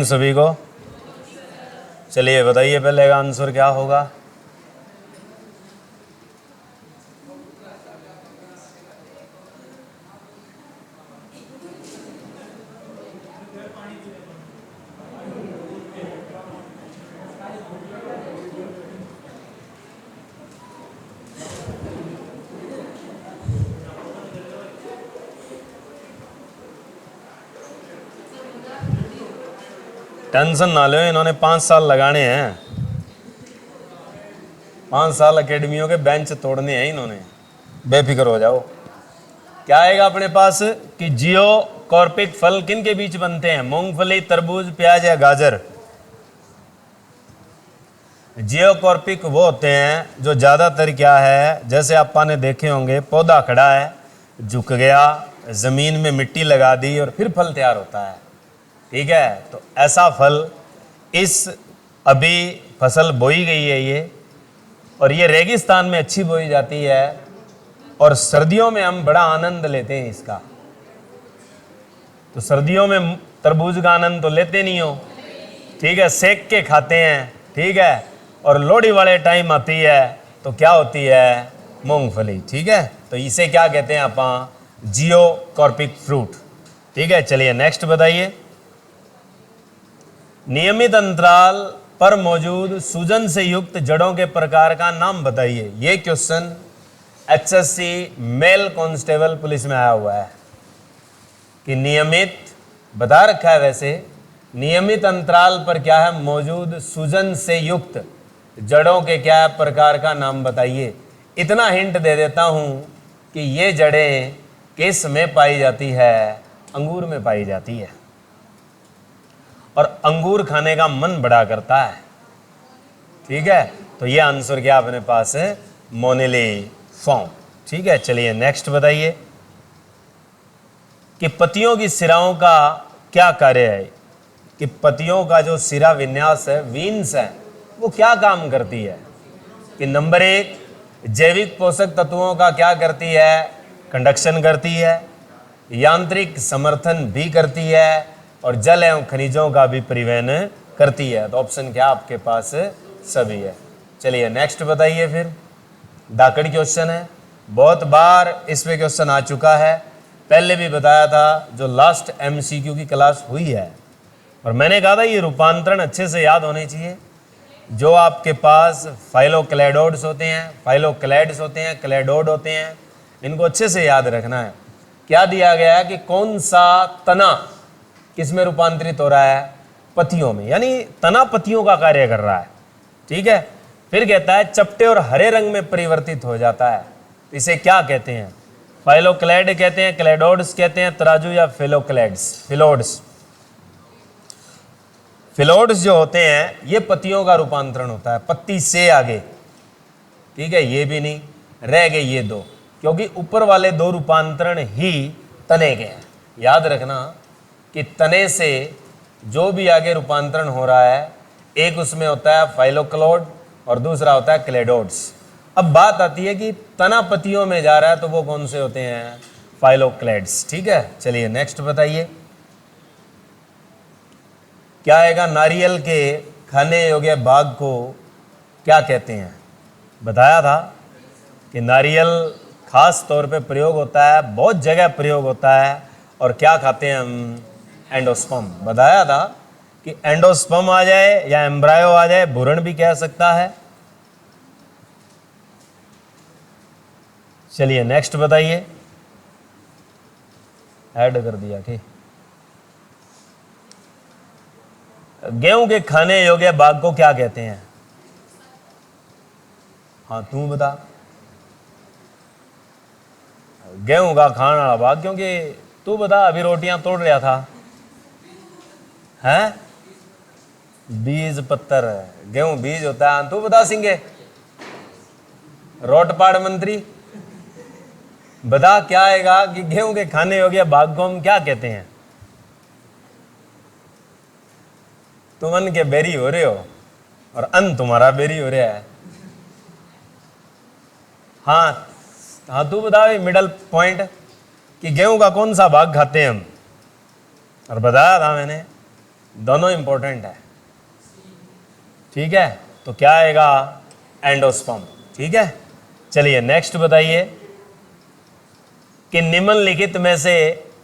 सभी को। चलिए बताइए पहले का आंसर क्या होगा। टेंशन ना लो, इन्होंने 5 साल लगाने हैं। 5 साल अकेडमियों के बेंच तोड़ने हैं इन्होंने, बेफिक्र हो जाओ। क्या आएगा अपने पास कि जियो कॉर्पिक फल किन के बीच बनते हैं? मूंगफली, तरबूज, प्याज या गाजर। जियो कॉर्पिक वो होते हैं जो ज़्यादातर क्या है, जैसे आपा ने देखे होंगे, पौधा खड़ा है, झुक गया, ज़मीन में मिट्टी लगा दी और फिर फल तैयार होता है। ठीक है, तो ऐसा फल इस अभी फसल बोई गई है ये, और ये रेगिस्तान में अच्छी बोई जाती है और सर्दियों में हम बड़ा आनंद लेते हैं इसका। तो सर्दियों में तरबूज का आनंद तो लेते नहीं हो, ठीक है, सेक के खाते हैं, ठीक है। और लोहड़ी वाले टाइम आती है तो क्या होती है? मूंगफली, ठीक है। तो इसे क्या कहते हैं आप? जियो कॉर्पिक फ्रूट, ठीक है। चलिए नेक्स्ट बताइए। नियमित अंतराल पर मौजूद सूजन से युक्त जड़ों के प्रकार का नाम बताइए। ये question HSC mail constable police में आया हुआ है कि नियमित बता रखा है, वैसे नियमित अंतराल पर क्या है? मौजूद सूजन से युक्त जड़ों के क्या प्रकार का नाम बताइए। इतना हिंट दे देता हूं कि ये जड़ें किस में पाई जाती है? अंगूर में पाई जाती है, और अंगूर खाने का मन बड़ा करता है, ठीक है। तो ये आंसर क्या अपने पास है? मोनेलिफॉर्म, ठीक है। चलिए नेक्स्ट बताइए कि पत्तियों की सिराओं का क्या कार्य है? कि पत्तियों का जो सिरा विन्यास है, वीन्स है, वो क्या काम करती है? कि नंबर 1, जैविक पोषक तत्वों का क्या करती है? कंडक्शन करती है, यांत्रिक समर्थन भी करती है, और जल एवं खनिजों का भी परिवहन करती है। तो ऑप्शन क्या आपके पास? सभी है। चलिए नेक्स्ट बताइए। फिर दाकड़ क्वेश्चन है, बहुत बार इस पे क्वेश्चन आ चुका है, पहले भी बताया था जो लास्ट MCQ की क्लास हुई है, और मैंने कहा था ये रूपांतरण अच्छे से याद होने चाहिए। जो आपके पास फाइलोक्लेडोड्स होते हैं, फाइलोक्लेड्स होते हैं, क्लेडोड होते हैं, इनको अच्छे से याद रखना है। क्या दिया गया है कि कौन सा तना किस में रूपांतरित हो रहा है? पत्तियों में, यानी तना पत्तियों का कार्य कर रहा है, ठीक है। फिर कहता है चपटे और हरे रंग में परिवर्तित हो जाता है, इसे क्या कहते हैं? फाइलोक्लेड कहते हैं, क्लेडोड्स कहते हैं, तराजू, या फिलोक्लेड्स? फिलोड्स। फिलोड्स जो होते हैं ये पत्तियों का रूपांतरण होता है, पत्ती से आगे, ठीक है। ये भी नहीं, रह गए ये दो, क्योंकि ऊपर वाले 2 रूपांतरण ही तने के हैं। याद रखना कि तने से जो भी आगे रूपांतरण हो रहा है, एक उसमें होता है फाइलोक्लोड और दूसरा होता है क्लेडोड्स। अब बात आती है कि तना पत्तियों में जा रहा है तो वो कौन से होते हैं? फाइलोक्लेड्स, ठीक है। चलिए नेक्स्ट बताइए। क्या आएगा? नारियल के खाने योग्य भाग को क्या कहते हैं? बताया था कि नारियल खास तौर पे प्रयोग होता है, बहुत जगह प्रयोग होता है, और क्या खाते हैं हम? एंडोस्पर्म। बताया था कि एंडोस्पर्म आ जाए या एम्ब्रायो आ जाए, भ्रूण भी कह सकता है। चलिए नेक्स्ट बताइए। ऐड कर दिया कि गेहूं के खाने योग्य भाग को क्या कहते हैं? हाँ तू बता। गेहूं का खाने वाला भाग, क्योंकि तू बता, अभी रोटियां तोड़ रहा था, हैं? बीज पत्तर, गेहूं बीज होता है। तू बता सिंगे, रोटपाड़ मंत्री, बता क्या आएगा कि गेहूं के खाने योग्य भाग को हम क्या कहते हैं? तुम अन्न के बेरी हो रहे हो और अन्न तुम्हारा बेरी हो रहा है। हाँ हाँ, तू बता मिडल पॉइंट कि गेहूं का कौन सा भाग खाते हैं हम? और बताया था मैंने दोनों इंपॉर्टेंट है, ठीक है। तो क्या आएगा, एंडोस्पर्म, ठीक है। चलिए नेक्स्ट बताइए कि निम्नलिखित में से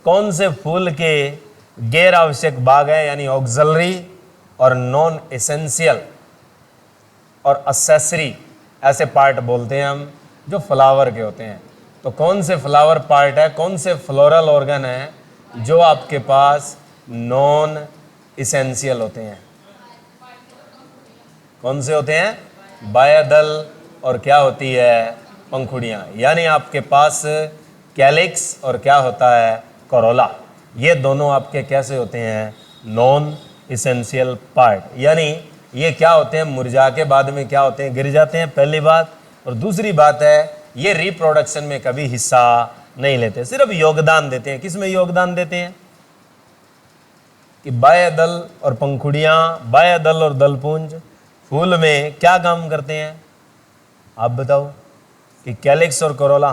कौन से फूल के गैर आवश्यक भाग है, यानी ऑक्सिलरी और नॉन एसेंशियल और असेसरी ऐसे पार्ट बोलते हैं हम जो फ्लावर के होते हैं। तो कौन से फ्लावर पार्ट है, कौन से फ्लोरल ऑर्गन है जो आपके पास नॉन एसेंशियल होते हैं? कौन से होते हैं? बाह्यदल और क्या होती है, पंखुड़ियां। यानी आपके पास कैलिक्स और क्या होता है, कोरोला। ये दोनों आपके कैसे होते हैं, नॉन एसेंशियल पार्ट। यानी ये क्या होते हैं, मुरझा के बाद में क्या होते हैं, गिर जाते हैं, पहली बात। और दूसरी बात है ये रिप्रोडक्शन में कभी हिस्सा नहीं लेते, सिर्फ योगदान देते हैं। किस में योगदान देते हैं? कि बाह्यदल और पंखुड़ियां, बाह्यदल और दलपुंज फूल में क्या काम करते हैं, आप बताओ। कि कैलिक्स और कोरोला,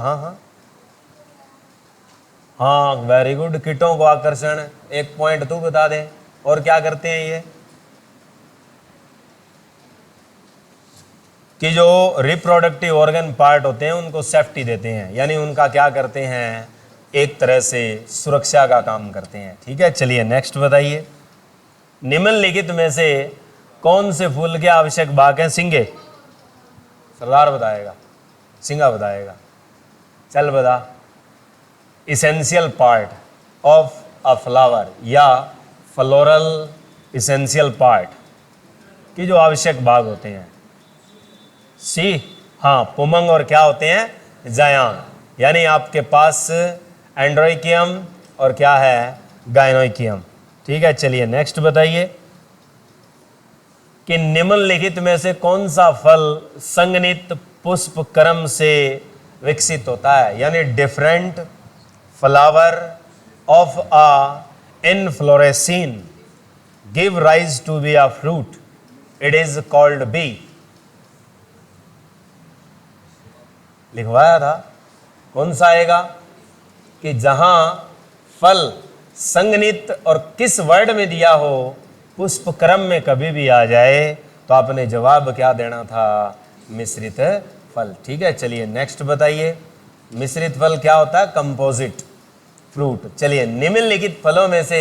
हाँ वेरी गुड, कीटों को आकर्षण, एक पॉइंट तू बता दे। और क्या करते हैं ये? कि जो रिप्रोडक्टिव ऑर्गन पार्ट होते हैं उनको सेफ्टी देते हैं, यानी उनका क्या करते हैं, एक तरह से सुरक्षा का काम करते हैं, ठीक है। चलिए नेक्स्ट बताइए, निम्नलिखित में से कौन से फूल के आवश्यक भाग हैं? सिंगे, सरदार बताएगा, सिंगा बताएगा, चल बता। Essential part of a flower या फ्लोरल इसेंशियल पार्ट की जो आवश्यक भाग होते हैं। सी, हाँ, पुमंग और क्या होते हैं, जायांग। यानी आपके पास एंड्रोइकियम और क्या है, गायनोइकियम, ठीक है। चलिए नेक्स्ट बताइए कि निम्नलिखित में से कौन सा फल संगनित पुष्प क्रम से विकसित होता है? यानी different flower of a inflorescence give rise to be a fruit, it is called B. लिखवाया था, कौन सा आएगा? कि जहां फल संगनित और किस वर्ड में दिया हो, पुष्प क्रम में कभी भी आ जाए तो आपने जवाब क्या देना था, मिश्रित फल, ठीक है। चलिए नेक्स्ट बताइए, मिश्रित फल क्या होता है, कंपोजिट फ्रूट। चलिए निम्नलिखित फलों में से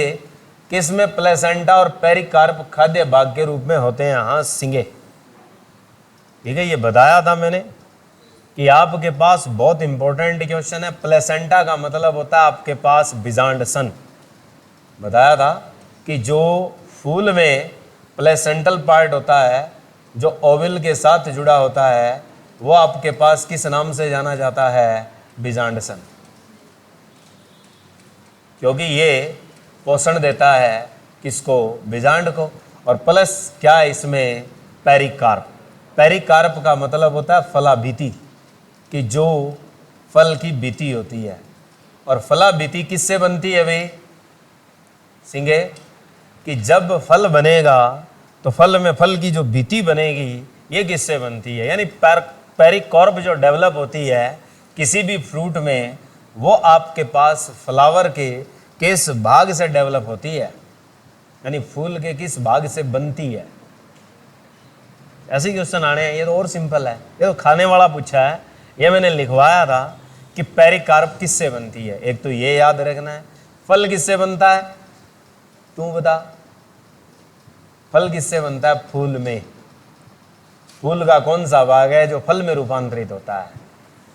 किस में प्लेसेंटा और पेरिकार्प खाद्य भाग के रूप में होते हैं? हाँ, सिंगे, ठीक है। ये बताया था मैंने कि आपके पास बहुत इंपॉर्टेंट क्वेश्चन है। प्लेसेंटा का मतलब होता है आपके पास बीजांड सन। बताया था कि जो फूल में प्लेसेंटल पार्ट होता है, जो ओविल के साथ जुड़ा होता है, वो आपके पास किस नाम से जाना जाता है, बीजांड सन। क्योंकि ये पोषण देता है किसको, बीजांड को। और प्लस क्या है इसमें, पेरिकार्प। पेरिकार्प का मतलब होता है फलाभीति, कि जो फल की बीती होती है। और फलाभीति किससे बनती है भाई, सिंगे? कि जब फल बनेगा तो फल में फल की जो बीती बनेगी, ये किससे बनती है? यानी पेरिकार्प जो डेवलप होती है किसी भी फ्रूट में, वो आपके पास फ्लावर के किस भाग से डेवलप होती है, यानी फूल के किस भाग से बनती है। ऐसे क्वेश्चन आने हैं, ये तो और सिंपल है, ये तो खाने वाला पूछा है। ये मैंने लिखवाया था कि पेरिकार्प किससे बनती है। एक तो ये याद रखना है, फल किससे बनता है, तू बता। फल किससे बनता है, फूल में। फूल का कौन सा भाग है जो फल में रूपांतरित होता है?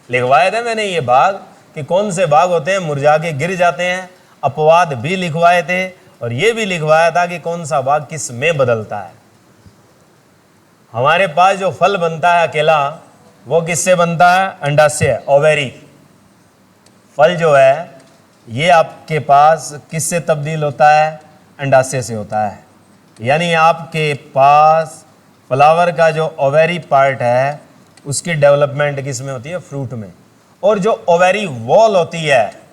लिखवाए थे मैंने ये भाग कि कौन से भाग होते हैं मुरझा के गिर जाते हैं। अपवाद भी लिखवाए थे और ये भी लिखवाया था कि कौन सा भाग किस में बदलता है। हमारे पास जो फल बनता है अकेला, वो किससे बनता है, अंडाशय, ओवेरी। फल जो है ये आपके पास किससे तब्दील होता है, अंडाशय से होता है। यानी आपके पास फ्लावर का जो ओवेरी पार्ट है उसकी डेवलपमेंट किस में होती है, फ्रूट में। और जो ओवेरी वॉल होती है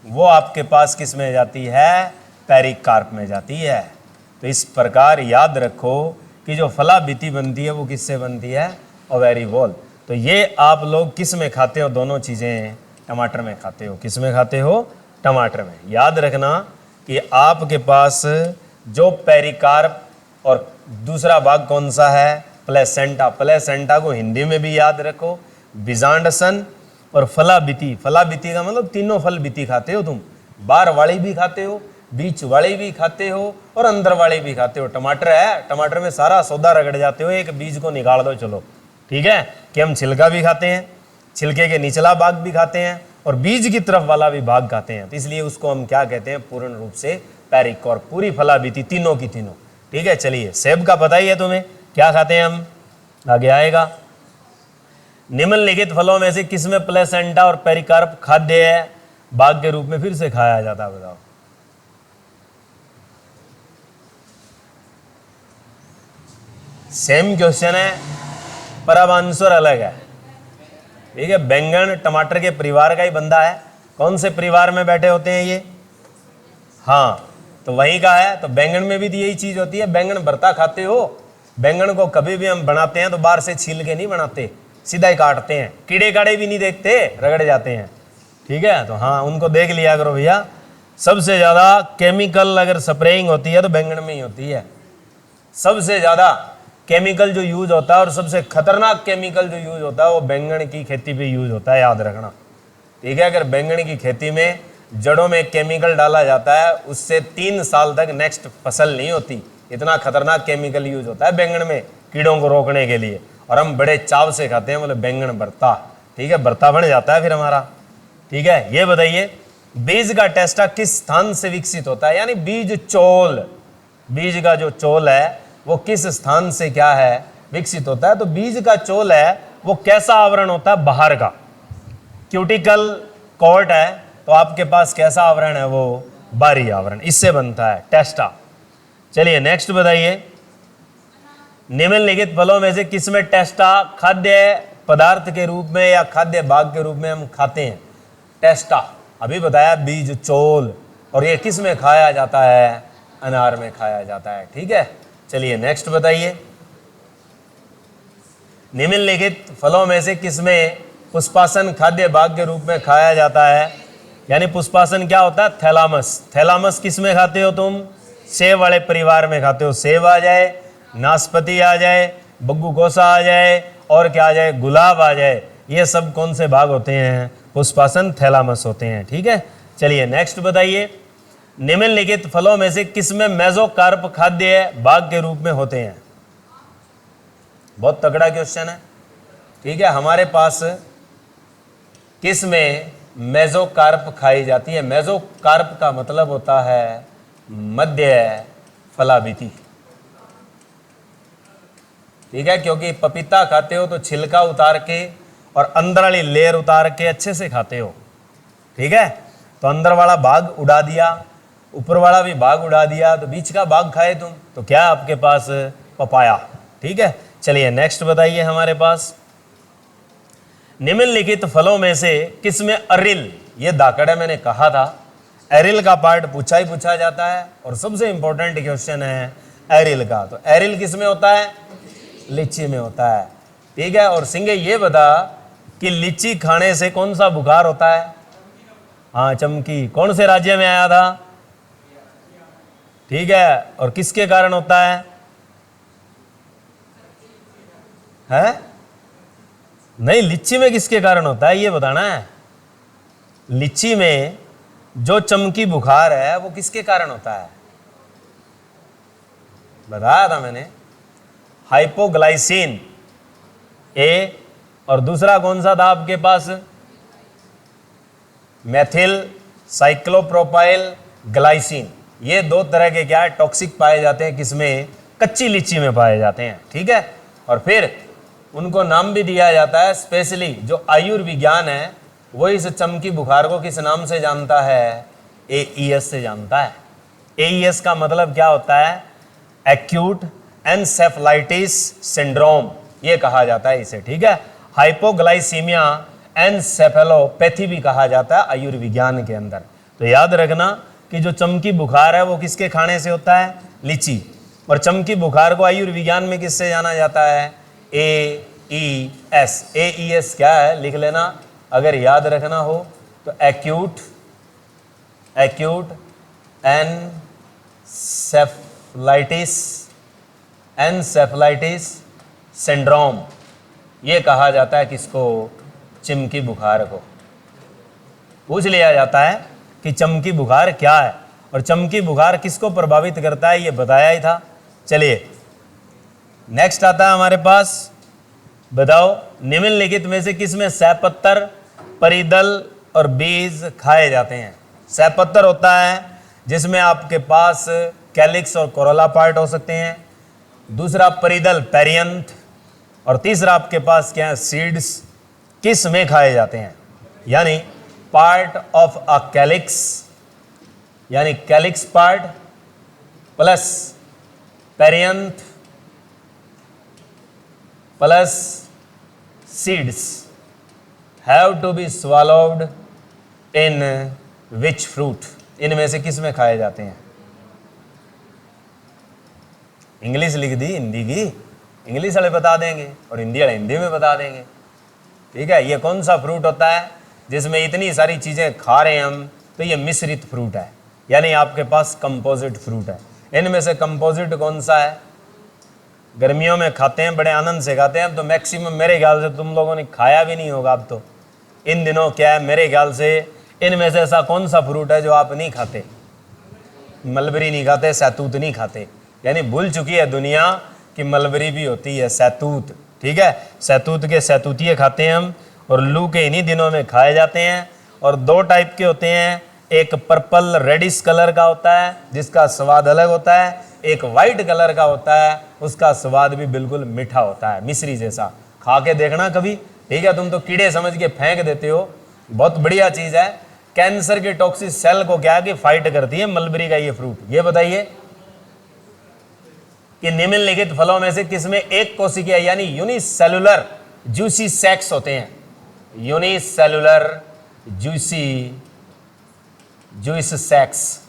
वो आपके पास किस में जाती है, पेरिकार्प में जाती है। तो इस प्रकार याद रखो कि जो फलाभीति बनती है वो किससे बनती है, ओवेरी वॉल। तो ये आप लोग किस में खाते हो, दोनों चीज़ें टमाटर में खाते हो। किस में खाते हो, टमाटर में। याद रखना कि आपके पास जो पेरिकार्प, और दूसरा भाग कौन सा है? प्लेसेंटा। प्लेसेंटा को हिंदी में भी याद रखो, बीजांडसन और फलाबिती। फलाबिती का मतलब तीनों फल बीती खाते हो तुम, बाहर वाली भी खाते हो, बीच वाली भी खाते हो और अंदर वाली भी खाते हो। टमाटर है, टमाटर में सारा सौदा रगड़ जाते हो, एक बीज को निकाल दो चलो, ठीक है। कि हम छिलका भी खाते हैं, छिलके के निचला भाग भी खाते हैं और बीज की तरफ वाला भी भाग खाते हैं, तो इसलिए उसको हम क्या कहते हैं? पूर्ण रूप से पेरिकॉर्प, पूरी फलाबीती, तीनों की तीनों, ठीक है। चलिए, सेब का पता ही है तुम्हें, क्या खाते हैं हम? आगे आएगा। निम्नलिखित फलों में से किसमें प्लेसेंटा और पेरिकार्प खाद्य है भाग के रूप में फिर से खाया जाता है? बताओ। सेम क्वेश्चन है पर अब आंसर अलग है, ठीक है। बैंगन टमाटर के परिवार का ही बंदा है। कौन से परिवार में बैठे होते हैं ये? हाँ, तो वही का है। तो बैंगन में भी तो यही चीज होती है। बैंगन भरता खाते हो? बैंगन को कभी भी हम बनाते हैं तो बाहर से छील के नहीं बनाते, सीधा ही काटते हैं, कीड़े काड़े भी नहीं देखते, रगड़ जाते हैं, ठीक है। तो हाँ, उनको देख लिया करो भैया। सबसे ज़्यादा केमिकल अगर स्प्रेइंग होती है तो बैंगन में ही होती है। सबसे ज़्यादा केमिकल जो यूज होता है और सबसे खतरनाक केमिकल जो यूज होता है वो बैंगन की खेती पे यूज होता है, याद रखना, ठीक है। अगर बैंगन की खेती में जड़ों में केमिकल डाला जाता है, उससे 3 साल तक नेक्स्ट फसल नहीं होती। इतना खतरनाक केमिकल यूज होता है बैंगन में कीड़ों को रोकने के लिए, और हम बड़े चाव से खाते हैं, मतलब बैंगन भरता, ठीक है। भरता बन जाता है फिर हमारा, ठीक है। ये बताइए, बीज का टेस्टा किस स्थान से विकसित होता है? यानी बीज चोल, बीज का जो चोल है वो किस स्थान से क्या है? विकसित होता है। तो बीज का चोल है वो कैसा आवरण होता है? बाहर का। क्यूटिकल कॉर्ड है तो आपके पास कैसा आवरण है? वो बाहरी आवरण, इससे बनता है टेस्टा। चलिए नेक्स्ट बताइए, निम्नलिखित फलों में से किसमें टेस्टा खाद्य पदार्थ के रूप में या खाद्य भाग के रूप में हम खाते हैं? टेस्टा अभी बताया, बीज चोल, और ये किस में खाया जाता है? अनार में खाया जाता है, ठीक है। चलिए नेक्स्ट बताइए, निम्नलिखित फलों में से किसमें पुष्पासन खाद्य भाग के रूप में खाया जाता है? यानी पुष्पासन क्या होता है? थैलामस। थैलामस किस में खाते हो तुम? सेब वाले परिवार में खाते हो। सेब आ जाए, नाशपाती आ जाए, बग्गू गोसा आ जाए, और क्या आ जाए? गुलाब आ जाए, ये सब कौन से भाग होते हैं? पुष्पासन थैलामस होते हैं, ठीक है। चलिए नेक्स्ट बताइए, निम्नलिखित फलों में से किसमें मेसोकार्प खाद्य भाग के रूप में होते हैं? बहुत तगड़ा क्वेश्चन है, ठीक है। हमारे पास किसमें मेसोकार्प खाई जाती है? मेसोकार्प का मतलब होता है मध्य फलाबीती, ठीक है। क्योंकि पपीता खाते हो तो छिलका उतार के और अंदर वाली लेयर उतार के अच्छे से खाते हो, ठीक है। तो अंदर वाला भाग उड़ा दिया, ऊपर वाला भी भाग उड़ा दिया, तो बीच का भाग खाए तुम, तो क्या आपके पास? पपाया, ठीक है। चलिए नेक्स्ट बताइए हमारे पास, निम्नलिखित फलों में से किसमें अरिल, ये दाकड़ है, मैंने कहा था एरिल का पार्ट पूछा ही पूछा जाता है, और सबसे इंपॉर्टेंट क्वेश्चन है एरिल का। तो एरिल किस में होता है? लीची में होता है, ठीक है। और सिंगे ये बता कि लीची खाने से कौन सा बुखार होता है? हाँ, चमकी। कौन से राज्य में आया था? ठीक है। और किसके कारण होता है? है? नहीं, लीची में किसके कारण होता है ये बताना है। लीची में जो चमकी बुखार है वो किसके कारण होता है? बताया था मैंने, हाइपोग्लाइसिन ए, और दूसरा कौन सा था आपके पास? Methyl cyclopropyl glycine. ये 2 तरह के क्या है? टॉक्सिक पाए जाते हैं, किसमें? कच्ची लीची में पाए जाते हैं, ठीक है। और फिर उनको नाम भी दिया जाता है, स्पेशली जो आयुर्विज्ञान है वो इस चमकी बुखार को किस नाम से जानता है? एईएस से जानता है। एईएस का मतलब क्या होता है? एक्यूट एनसेफलाइटिस सिंड्रोम, ये कहा जाता है इसे, ठीक है। हाइपोग्लाइसीमिया एनसेफेलोपैथी भी कहा जाता है आयुर्विज्ञान के अंदर। तो याद रखना कि जो चमकी बुखार है वो किसके खाने से होता है? लीची। और चमकी बुखार को आयुर्विज्ञान में किससे जाना जाता है? एईएस। एईएस क्या है? लिख लेना अगर याद रखना हो तो, एक्यूट एनसेफलाइटिस एनसेफलाइटिस सिंड्रोम, ये कहा जाता है किसको? चिमकी बुखार को। पूछ लिया जाता है कि चमकी बुखार क्या है और चमकी बुखार किसको प्रभावित करता है, ये बताया ही था। चलिए नेक्स्ट आता है हमारे पास, बताओ निम्नलिखित में से किसमें सहपत्तर, परिदल और बीज खाए जाते हैं? सहपत्तर होता है जिसमें आपके पास कैलिक्स और कोरोला पार्ट हो सकते हैं, दूसरा परिदल पेरियंथ, और तीसरा आपके पास क्या है? सीड्स। किस में खाए जाते हैं? यानी पार्ट ऑफ अ कैलिक्स, यानी calyx part plus perianth plus seeds have to be swallowed in which fruit? इनमें से किस में खाए जाते हैं? इंग्लिश लिख दी, हिंदी की इंग्लिश वाले बता देंगे और हिंदी वाले हिंदी में बता देंगे। ठीक है, ये कौन सा फ्रूट होता है जिसमें इतनी सारी चीज़ें खा रहे हैं हम? तो ये मिश्रित फ्रूट है, यानी आपके पास कंपोजिट फ्रूट है। इनमें से कंपोजिट कौन सा है? गर्मियों में खाते हैं, बड़े आनंद से खाते हैं। अब तो मैक्सिमम मेरे ख्याल से तुम लोगों ने खाया भी नहीं होगा। अब तो इन दिनों क्या है, मेरे ख्याल से इनमें से ऐसा कौन सा फ्रूट है जो आप नहीं खाते? मलबरी नहीं खाते, सहतूत नहीं खाते, यानी भूल चुकी है दुनिया कि मलबरी भी होती है, सहतूत। ठीक है, सहतूत के सहतूतिये खाते हैं हम, और लू के इन्हीं दिनों में खाए जाते हैं। और दो टाइप के होते हैं, एक पर्पल रेडिश कलर का होता है जिसका स्वाद अलग होता है, एक वाइट कलर का होता है उसका स्वाद भी बिल्कुल मीठा होता है, मिश्री जैसा। खा के देखना कभी। ठीक है, तुम तो कीड़े समझ के फेंक देते हो, बहुत बढ़िया चीज़ है। कैंसर के टॉक्सिक सेल को क्या कि फाइट करती है मलबरी का ये फ्रूट। ये बताइए कि निम्नलिखित फलों में से किसमें एक कोशिकीय यानी यूनिसेलुलर जूसी सैक्स होते हैं? Unicellular juice sacs.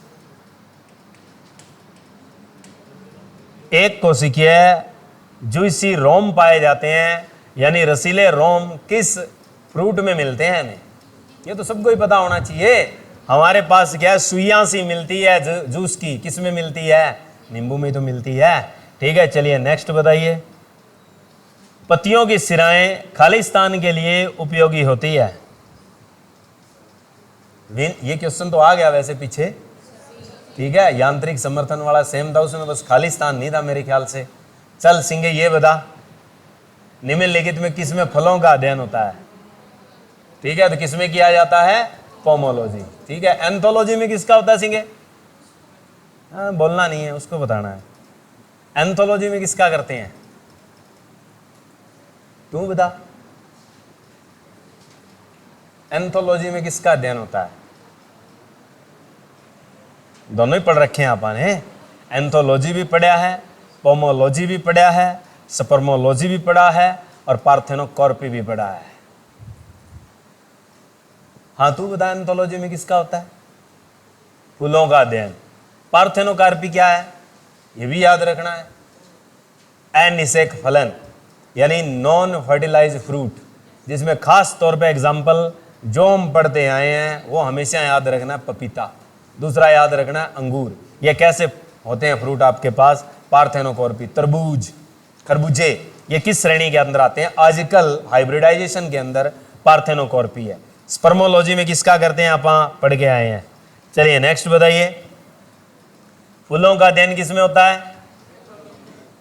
एक कोशिकीय जूसी रोम पाए जाते हैं, यानी रसीले रोम किस फ्रूट में मिलते हैं? हमें ये तो सबको ही पता होना चाहिए। हमारे पास क्या है, सुइयां सी मिलती है जूस की, किस में मिलती है? नींबू में तो मिलती है। ठीक है, चलिए नेक्स्ट बताइए। पत्तियों की सिराएं खालिस्तान के लिए उपयोगी होती है। ये क्वेश्चन तो आ गया वैसे पीछे। ठीक है, यांत्रिक समर्थन वाला सेम था, उसमें बस खालिस्तान नहीं था मेरे ख्याल से। चल सिंगे ये बता, निम्नलिखित में किसमें फलों का अध्ययन होता है? ठीक है, तो किसमें किया जाता है? पोमोलॉजी। ठीक है, एंथोलॉजी में किसका होता है सिंगे? हाँ, बोलना नहीं है, उसको बताना है। एंथोलॉजी में किसका करते हैं? तू बता, एंथोलॉजी में किसका अध्ययन होता है? दोनों ही पढ़ रखे हैं आपने। एंथोलॉजी भी पढ़ा है, पोमोलॉजी भी पढ़ा है, स्पर्मोलॉजी भी पढ़ा है, और पार्थेनोकॉर्पी भी पढ़ा है। हाँ तू बता, एंथोलॉजी में किसका होता है? फूलों का अध्ययन। पार्थेनोकार्पी क्या है ये भी याद रखना है। अनिषेक फलन यानी नॉन फर्टिलाइज फ्रूट, जिसमें खास तौर पे एग्जाम्पल जो हम पढ़ते आए हैं वो हमेशा याद रखना है, पपीता। दूसरा याद रखना है अंगूर। ये कैसे होते हैं फ्रूट आपके पास? पार्थेनोकॉर्पी। तरबूज, खरबूजे, ये किस श्रेणी के अंदर आते हैं? आजकल हाइब्रिडाइजेशन के अंदर पार्थेनोकॉर्पी है। स्पर्मोलॉजी में किसका करते हैं? आप पढ़ के आए हैं। चलिए नेक्स्ट बताइए, फूलों का अध्ययन किसमें होता है?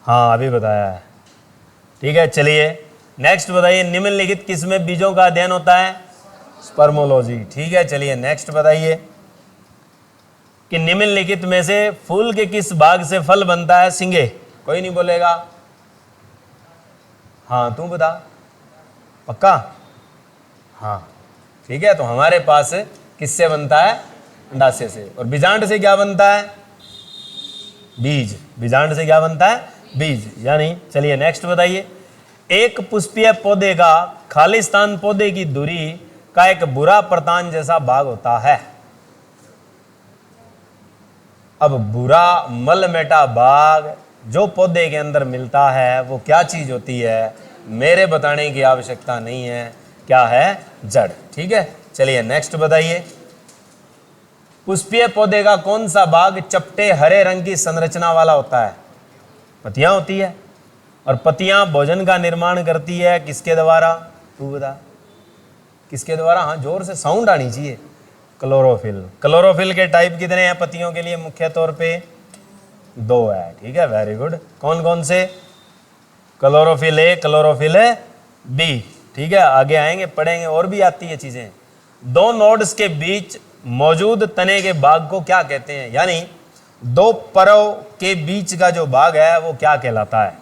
हाँ अभी बताया है। ठीक है, चलिए नेक्स्ट बताइए, निम्नलिखित किसमें बीजों का अध्ययन होता है? स्पर्मोलॉजी। ठीक है, चलिए नेक्स्ट बताइए कि निम्नलिखित में से फूल के किस भाग से फल बनता है? सिंगे, कोई नहीं बोलेगा। हाँ तू बता, पक्का? हाँ ठीक है, तो हमारे पास किससे बनता है? अंडाशय से। और बीजांड से क्या बनता है? बीज। बीजांड से क्या बनता है? बीज। यानी चलिए नेक्स्ट बताइए, एक पुष्पीय पौधे का खालिस्तान पौधे की धुरी का एक बुरा प्रतान जैसा भाग होता है। अब बुरा मल मेटा भाग जो पौधे के अंदर मिलता है वो क्या चीज होती है? मेरे बताने की आवश्यकता नहीं है, क्या है? जड़। ठीक है, चलिए नेक्स्ट बताइए, पुष्पीय पौधे का कौन सा भाग चपटे हरे रंग की संरचना वाला होता है? पत्तियां होती है। और पत्तियां भोजन का निर्माण करती है किसके द्वारा? तू बता किसके द्वारा? हाँ, जोर से साउंड आनी चाहिए। क्लोरोफिल। क्लोरोफिल के टाइप कितने हैं पत्तियों के लिए? मुख्य तौर पे 2 है। ठीक है, वेरी गुड। कौन कौन से? Chlorophyll A, chlorophyll B. ठीक है, आगे आएंगे पढ़ेंगे, और भी आती है चीजें। 2 नोड्स के बीच मौजूद तने के भाग को क्या कहते हैं? यानी 2 परव के बीच का जो भाग है वो क्या कहलाता है?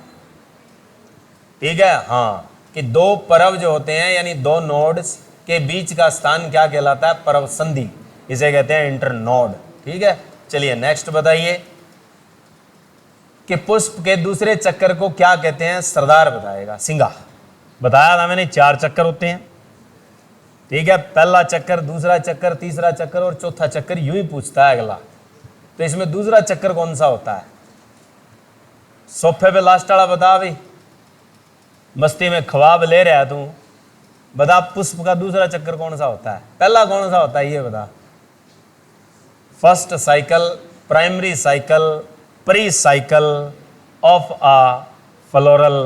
ठीक है, हाँ, कि 2 परव जो होते हैं यानी 2 नोड्स के बीच का स्थान क्या कहलाता है? परव संधि, इसे कहते हैं इंटरनोड। ठीक है, चलिए नेक्स्ट बताइए कि पुष्प के दूसरे चक्कर को क्या कहते हैं? सरदार बताएगा। सिंगा। बताया था मैंने 4 चक्कर होते हैं। ठीक है, पहला चक्कर, दूसरा चक्कर, तीसरा चक्कर और चौथा चक्कर, यूं ही पूछता है अगला। तो इसमें दूसरा चक्कर कौन सा होता है? सोफे पे लास्ट वाला बता भाई, मस्ती में ख्वाब ले रहा है तू, बता पुष्प का दूसरा चक्कर कौन सा होता है? पहला कौन सा होता है ये बता। First cycle, primary cycle, pre cycle of a floral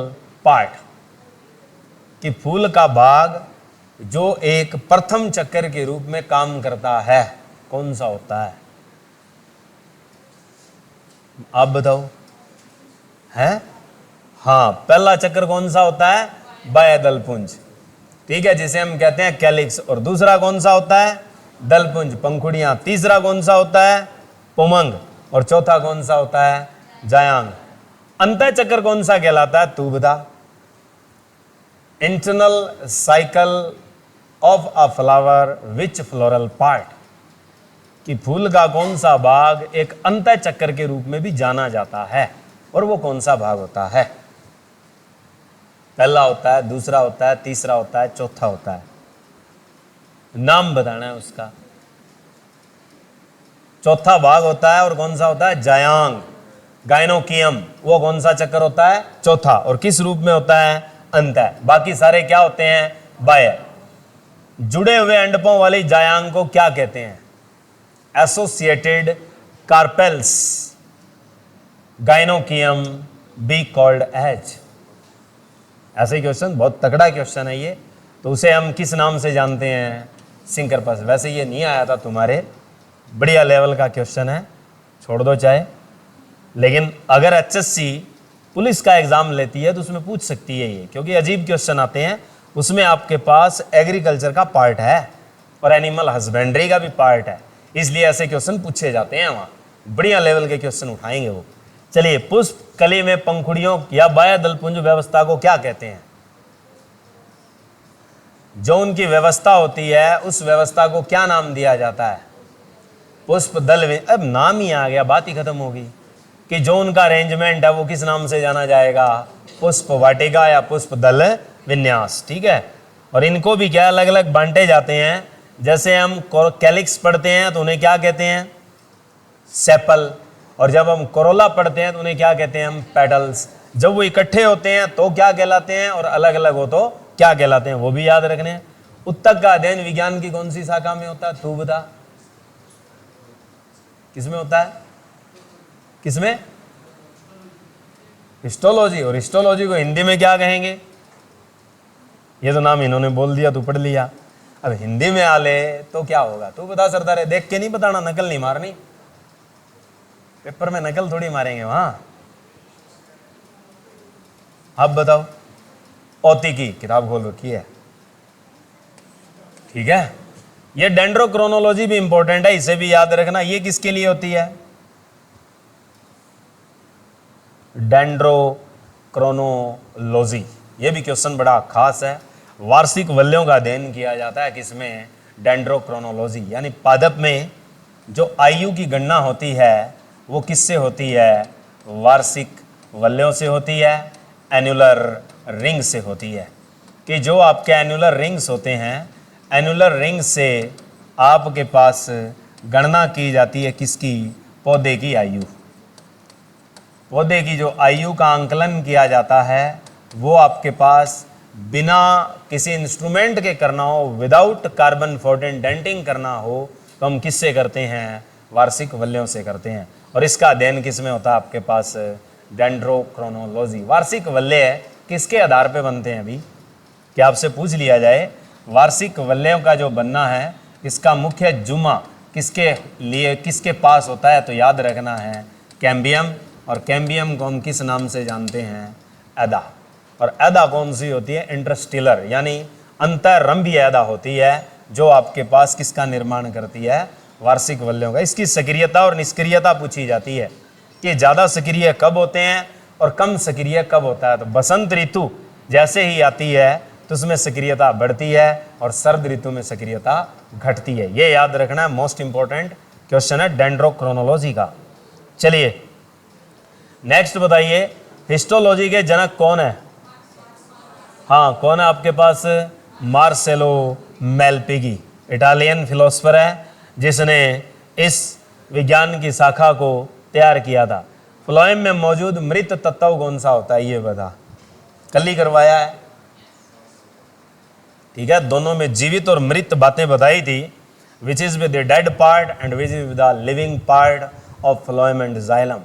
part, कि फूल का भाग जो एक प्रथम चक्कर के रूप में काम करता है कौन सा होता है? आप बताओ। है? हाँ, पहला चक्कर कौन सा होता है? बाह्य दलपुंज। ठीक है, जिसे हम कहते हैं कैलिक्स। और दूसरा कौन सा होता है? दलपुंज, पंखुड़ियां। तीसरा कौन सा होता है? पुमंग। और चौथा कौन सा होता है? जायांग। अंतः चक्कर कौन सा कहलाता है? तू बता। Internal cycle of a flower which floral part, कि फूल का कौन सा भाग एक अंतः चक्कर के रूप में भी जाना जाता है, और वो कौन सा भाग होता है? पहला होता है, दूसरा होता है, तीसरा होता है, चौथा होता है। नाम बताना है उसका। चौथा भाग होता है और कौन सा होता है? जायांग, गाइनोकियम। वो कौन सा चक्कर होता है? चौथा। और किस रूप में होता है? अंतः। बाकी सारे क्या होते हैं? बाह्य। जुड़े हुए अंडकों वाली जायांग को क्या कहते हैं? Associated carpels, gynoecium be called as. ऐसे ही क्वेश्चन, बहुत तगड़ा क्वेश्चन है ये। तो उसे हम किस नाम से जानते हैं? सिंकरपस। वैसे ये नहीं आया था तुम्हारे, बढ़िया लेवल का क्वेश्चन है, छोड़ दो चाहे। लेकिन अगर एचएससी पुलिस का एग्जाम लेती है तो उसमें पूछ सकती है ये, क्योंकि अजीब क्वेश्चन आते हैं। उसमें आपके पास एग्रीकल्चर का पार्ट है और एनिमल हस्बेंड्री का भी पार्ट है, इसलिए ऐसे क्वेश्चन पूछे जाते हैं वहाँ। बढ़िया लेवल के क्वेश्चन उठाएंगे वो। चलिए, पुष्प कली में पंखुड़ियों या बाह्य दलपुंज व्यवस्था को क्या कहते हैं? जो उनकी व्यवस्था होती है उस व्यवस्था को क्या नाम दिया जाता है? पुष्प दल। अब नाम ही आ गया, बात ही खत्म होगी कि जो उनका अरेंजमेंट है वो किस नाम से जाना जाएगा? पुष्प वाटिका या पुष्प दल विन्यास। ठीक है, और इनको भी क्या अलग अलग बांटे जाते हैं। जैसे हम कैलिक्स पढ़ते हैं तो उन्हें क्या कहते हैं? सेपल। और जब हम कोरोला पढ़ते हैं तो उन्हें क्या कहते हैं? हम पेटल्स। जब वो इकट्ठे होते हैं तो क्या कहलाते हैं, और अलग अलग हो तो क्या कहलाते हैं, वो भी याद रखने हैं। उत्तक का अध्ययन विज्ञान की कौन सी शाखा में होता है? तू बता। किसमें होता है? किसमें? हिस्टोलॉजी। और हिस्टोलॉजी को हिंदी में क्या कहेंगे? ये तो नाम इन्होंने बोल दिया, तू पढ़ लिया। अब हिंदी में आ ले तो क्या होगा? तू बता सरदार। देख के नहीं बताना, नकल नहीं मारनी। पेपर में नकल थोड़ी मारेंगे वहां। अब बताओ। औती की किताब खोल रखी है। ठीक है, ये डेंड्रोक्रोनोलॉजी भी इंपॉर्टेंट है, इसे भी याद रखना। ये किसके लिए होती है? डेंड्रोक्रोनोलॉजी। ये भी क्वेश्चन बड़ा खास है। वार्षिक वल्यों का अध्ययन किया जाता है किसमें? डेंड्रोक्रोनोलॉजी। यानी पादप में जो आयु की गणना होती है वो किससे होती है? वार्षिक वल्यों से होती है, एनुलर रिंग से होती है। कि जो आपके एनुलर रिंग्स होते हैं, एनुलर रिंग से आपके पास गणना की जाती है किसकी? पौधे की आयु। पौधे की जो आयु का आंकलन किया जाता है वो आपके पास बिना किसी इंस्ट्रूमेंट के करना हो, विदाउट कार्बन 14 डेंटिंग करना हो, तो हम किससे करते हैं? वार्षिक वलयों से करते हैं। और इसका अध्ययन किस में होता है आपके पास? डेंड्रोक्रोनोलॉजी। वार्षिक वलय किसके आधार पे बनते हैं? अभी क्या आपसे पूछ लिया जाए वार्षिक वलयों का जो बनना है इसका मुख्य जुमा किसके लिए किसके पास होता है? तो याद रखना है कैम्बियम। और कैम्बियम को हम किस नाम से जानते हैं? एदा। और एदा कौन सी होती है? इंटरस्टेलर, यानी अंतररंभीय एदा होती है जो आपके पास किसका निर्माण करती है? वार्षिक वलयों का। इसकी सक्रियता और निष्क्रियता पूछी जाती है कि ज़्यादा सक्रिय कब होते हैं और कम सक्रिय कब होता है। तो बसंत ऋतु जैसे ही आती है तो उसमें सक्रियता बढ़ती है और सर्द ऋतु में सक्रियता घटती है। ये याद रखना है, मोस्ट इंपॉर्टेंट क्वेश्चन है डेंड्रोक्रोनोलॉजी का। चलिए नेक्स्ट बताइए, हिस्टोलॉजी के जनक कौन है? हाँ, कौन है आपके पास? मार्सेलो मेलपिगी, इटालियन फिलोसफर है जिसने इस विज्ञान की शाखा को तैयार किया था। फ्लोएम में मौजूद मृत तत्व कौन सा होता है? ये बता, कल ही करवाया है, ठीक है। दोनों में जीवित और मृत बातें बताई थी, which is with the dead part and which is with the living part of phloem and xylem,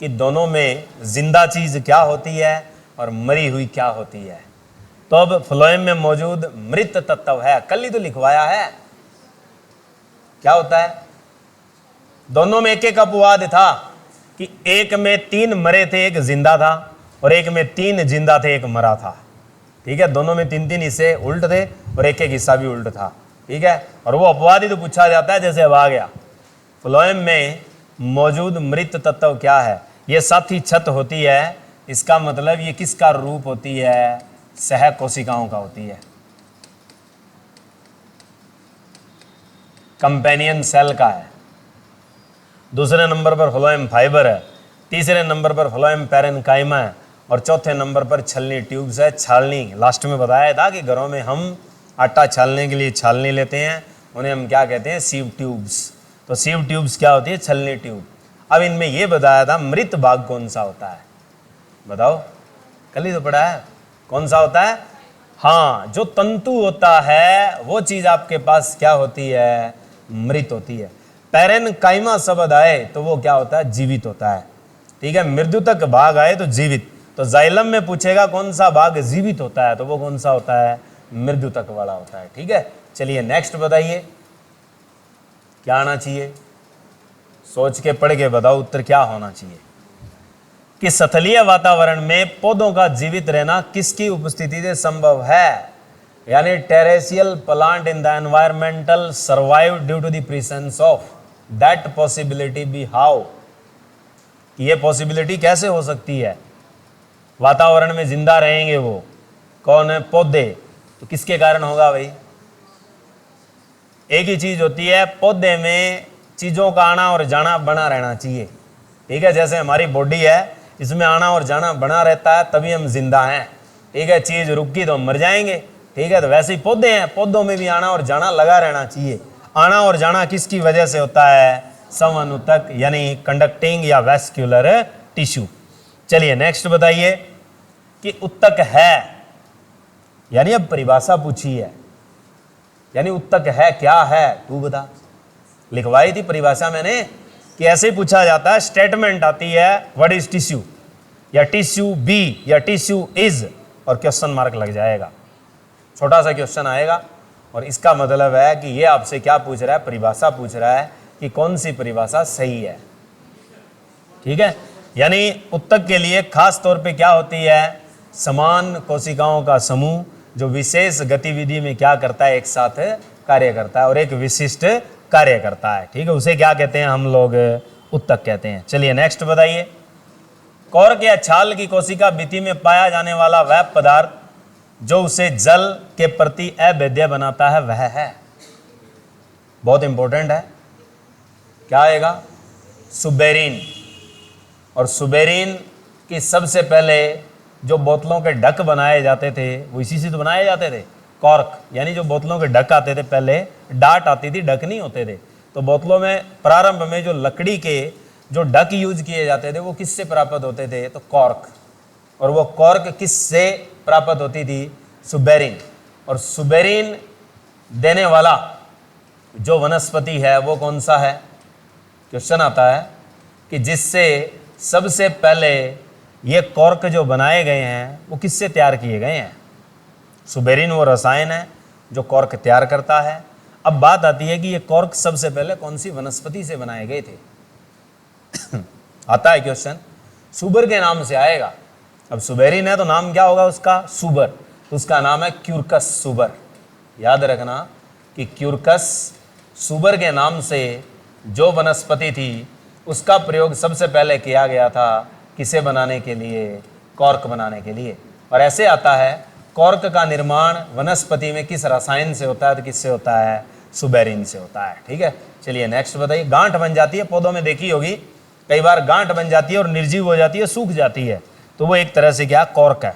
कि दोनों में जिंदा चीज क्या होती है और मरी हुई क्या होती है। तो अब फ्लोएम में मौजूद मृत तत्व है, कल ही तो लिखवाया है, क्या होता है? दोनों में एक एक अपवाद था कि एक में 3 मरे थे, एक जिंदा था, और एक में 3 जिंदा थे, एक मरा था, ठीक है। दोनों में 3-3 हिस्से उल्ट थे और एक एक हिस्सा भी उल्ट था, ठीक है। और वो अपवाद ही तो पूछा जाता है, जैसे अब आ गया फ्लोएम में मौजूद मृत तत्व क्या है? ये साथी छत होती है, इसका मतलब ये किसका रूप होती है? सह कोशिकाओं का होती है, कंपेनियन सेल का है। दूसरे नंबर पर फ्लोएम फाइबर है, तीसरे नंबर पर फ्लोएम पैरेन्काइमा है, और चौथे नंबर पर छलनी ट्यूब्स है। छालनी लास्ट में बताया था कि घरों में हम आटा छालने के लिए छालनी लेते हैं, उन्हें हम क्या कहते हैं? Sieve tubes. तो सीव ट्यूब्स क्या होती है? छलनी ट्यूब। अब इनमें यह बताया था मृत भाग कौन सा होता है? बताओ, कल ही तो पढ़ा है, कौन सा होता है? हाँ, जो तंतु होता है वो चीज आपके पास क्या होती है? मृत होती है। पैरेन्काइमा शब्द आए तो वो क्या होता है? जीवित होता है, ठीक है। मृदुतक भाग आए तो जीवित। तो जाइलम में पूछेगा कौन सा भाग जीवित होता है, तो वो कौन सा होता है? मृदुतक वाला होता है, ठीक है। चलिए नेक्स्ट बताइए, क्या आना चाहिए? सोच के पढ़ के बताओ उत्तर क्या होना चाहिए। कि स्थलीय वातावरण में पौधों का जीवित रहना किसकी उपस्थिति से संभव है? यानी terrestrial plant in the environmental survive due to the presence of that possibility be how. ये पॉसिबिलिटी कैसे हो सकती है? वातावरण में जिंदा रहेंगे वो कौन है? पौधे। तो किसके कारण होगा भाई? एक ही चीज होती है, पौधे में चीजों का आना और जाना बना रहना चाहिए, ठीक है। जैसे हमारी बॉडी है, इसमें आना और जाना बना रहता है, तभी हम जिंदा हैं, ठीक है। चीज रुकी तो हम मर जाएंगे, ठीक है। तो वैसे ही पौधे हैं, पौधों में भी आना और जाना लगा रहना चाहिए। आना और जाना किसकी वजह से होता है? समअनुतक यानी कंडक्टिंग या वैस्कुलर टिश्यू। चलिए नेक्स्ट बताइए कि उत्तक है, यानी अब परिभाषा पूछी है, यानी उत्तक है क्या है? तू बता, लिखवाई थी परिभाषा मैंने कि ऐसे ही पूछा जाता है। स्टेटमेंट आती है व्हाट इज टिश्यू, या टिश्यू बी, या टिश्यू इज, और क्वेश्चन मार्क लग जाएगा, छोटा सा क्वेश्चन आएगा। और इसका मतलब है कि ये आपसे क्या पूछ रहा है? परिभाषा पूछ रहा है कि कौन सी परिभाषा सही है, ठीक है। यानी उत्तक के लिए खास तौर पे क्या होती है? समान कोशिकाओं का समूह जो विशेष गतिविधि में क्या करता है? एक साथ कार्य करता है और एक विशिष्ट कार्य करता है, ठीक है। उसे क्या कहते हैं हम लोग? उत्तक कहते हैं। चलिए नेक्स्ट बताइए, कॉर्क या छाल की कोशिका भित्ति में पाया जाने वाला वह पदार्थ जो उसे जल के प्रति अभेद्य बनाता है वह है? बहुत इंपॉर्टेंट है, क्या आएगा? सुबेरीन। और सुबेरीन की सबसे पहले जो बोतलों के ढक बनाए जाते थे वो इसी से तो बनाए जाते थे। कॉर्क यानी जो बोतलों के ढक आते थे, पहले डाट आती थी, ढक नहीं होते थे। तो बोतलों में प्रारंभ में जो लकड़ी के जो ढक यूज किए जाते थे वो किससे प्राप्त होते थे? तो कॉर्क। और वो कॉर्क किससे प्राप्त होती थी? सुबेरीन। और सुबेरीन देने वाला जो वनस्पति है वो कौन सा है? क्वेश्चन आता है कि जिससे सबसे पहले ये कॉर्क जो बनाए गए हैं वो किससे तैयार किए गए हैं? सुबेरिन वो रसायन है जो कॉर्क तैयार करता है। अब बात आती है कि ये कॉर्क सबसे पहले कौन सी वनस्पति से बनाए गए थे? आता है क्वेश्चन, सुबर के नाम से आएगा। अब सुबेरिन है तो नाम क्या होगा उसका? सुबर। तो उसका नाम है क्यूरकस सुबर। याद रखना कि क्यूरकस सुबर के नाम से जो वनस्पति थी उसका प्रयोग सबसे पहले किया गया था किसे बनाने के लिए? कॉर्क बनाने के लिए। और ऐसे आता है कॉर्क का निर्माण वनस्पति में किस रसायन से होता है? तो किससे होता है? सुबेरिन से होता है। ठीक है, चलिए नेक्स्ट बताइए। गांठ बन जाती है, पौधों में देखी होगी कई बार गांठ बन जाती है और निर्जीव हो जाती है, सूख जाती है, तो वो एक तरह से क्या? कॉर्क है।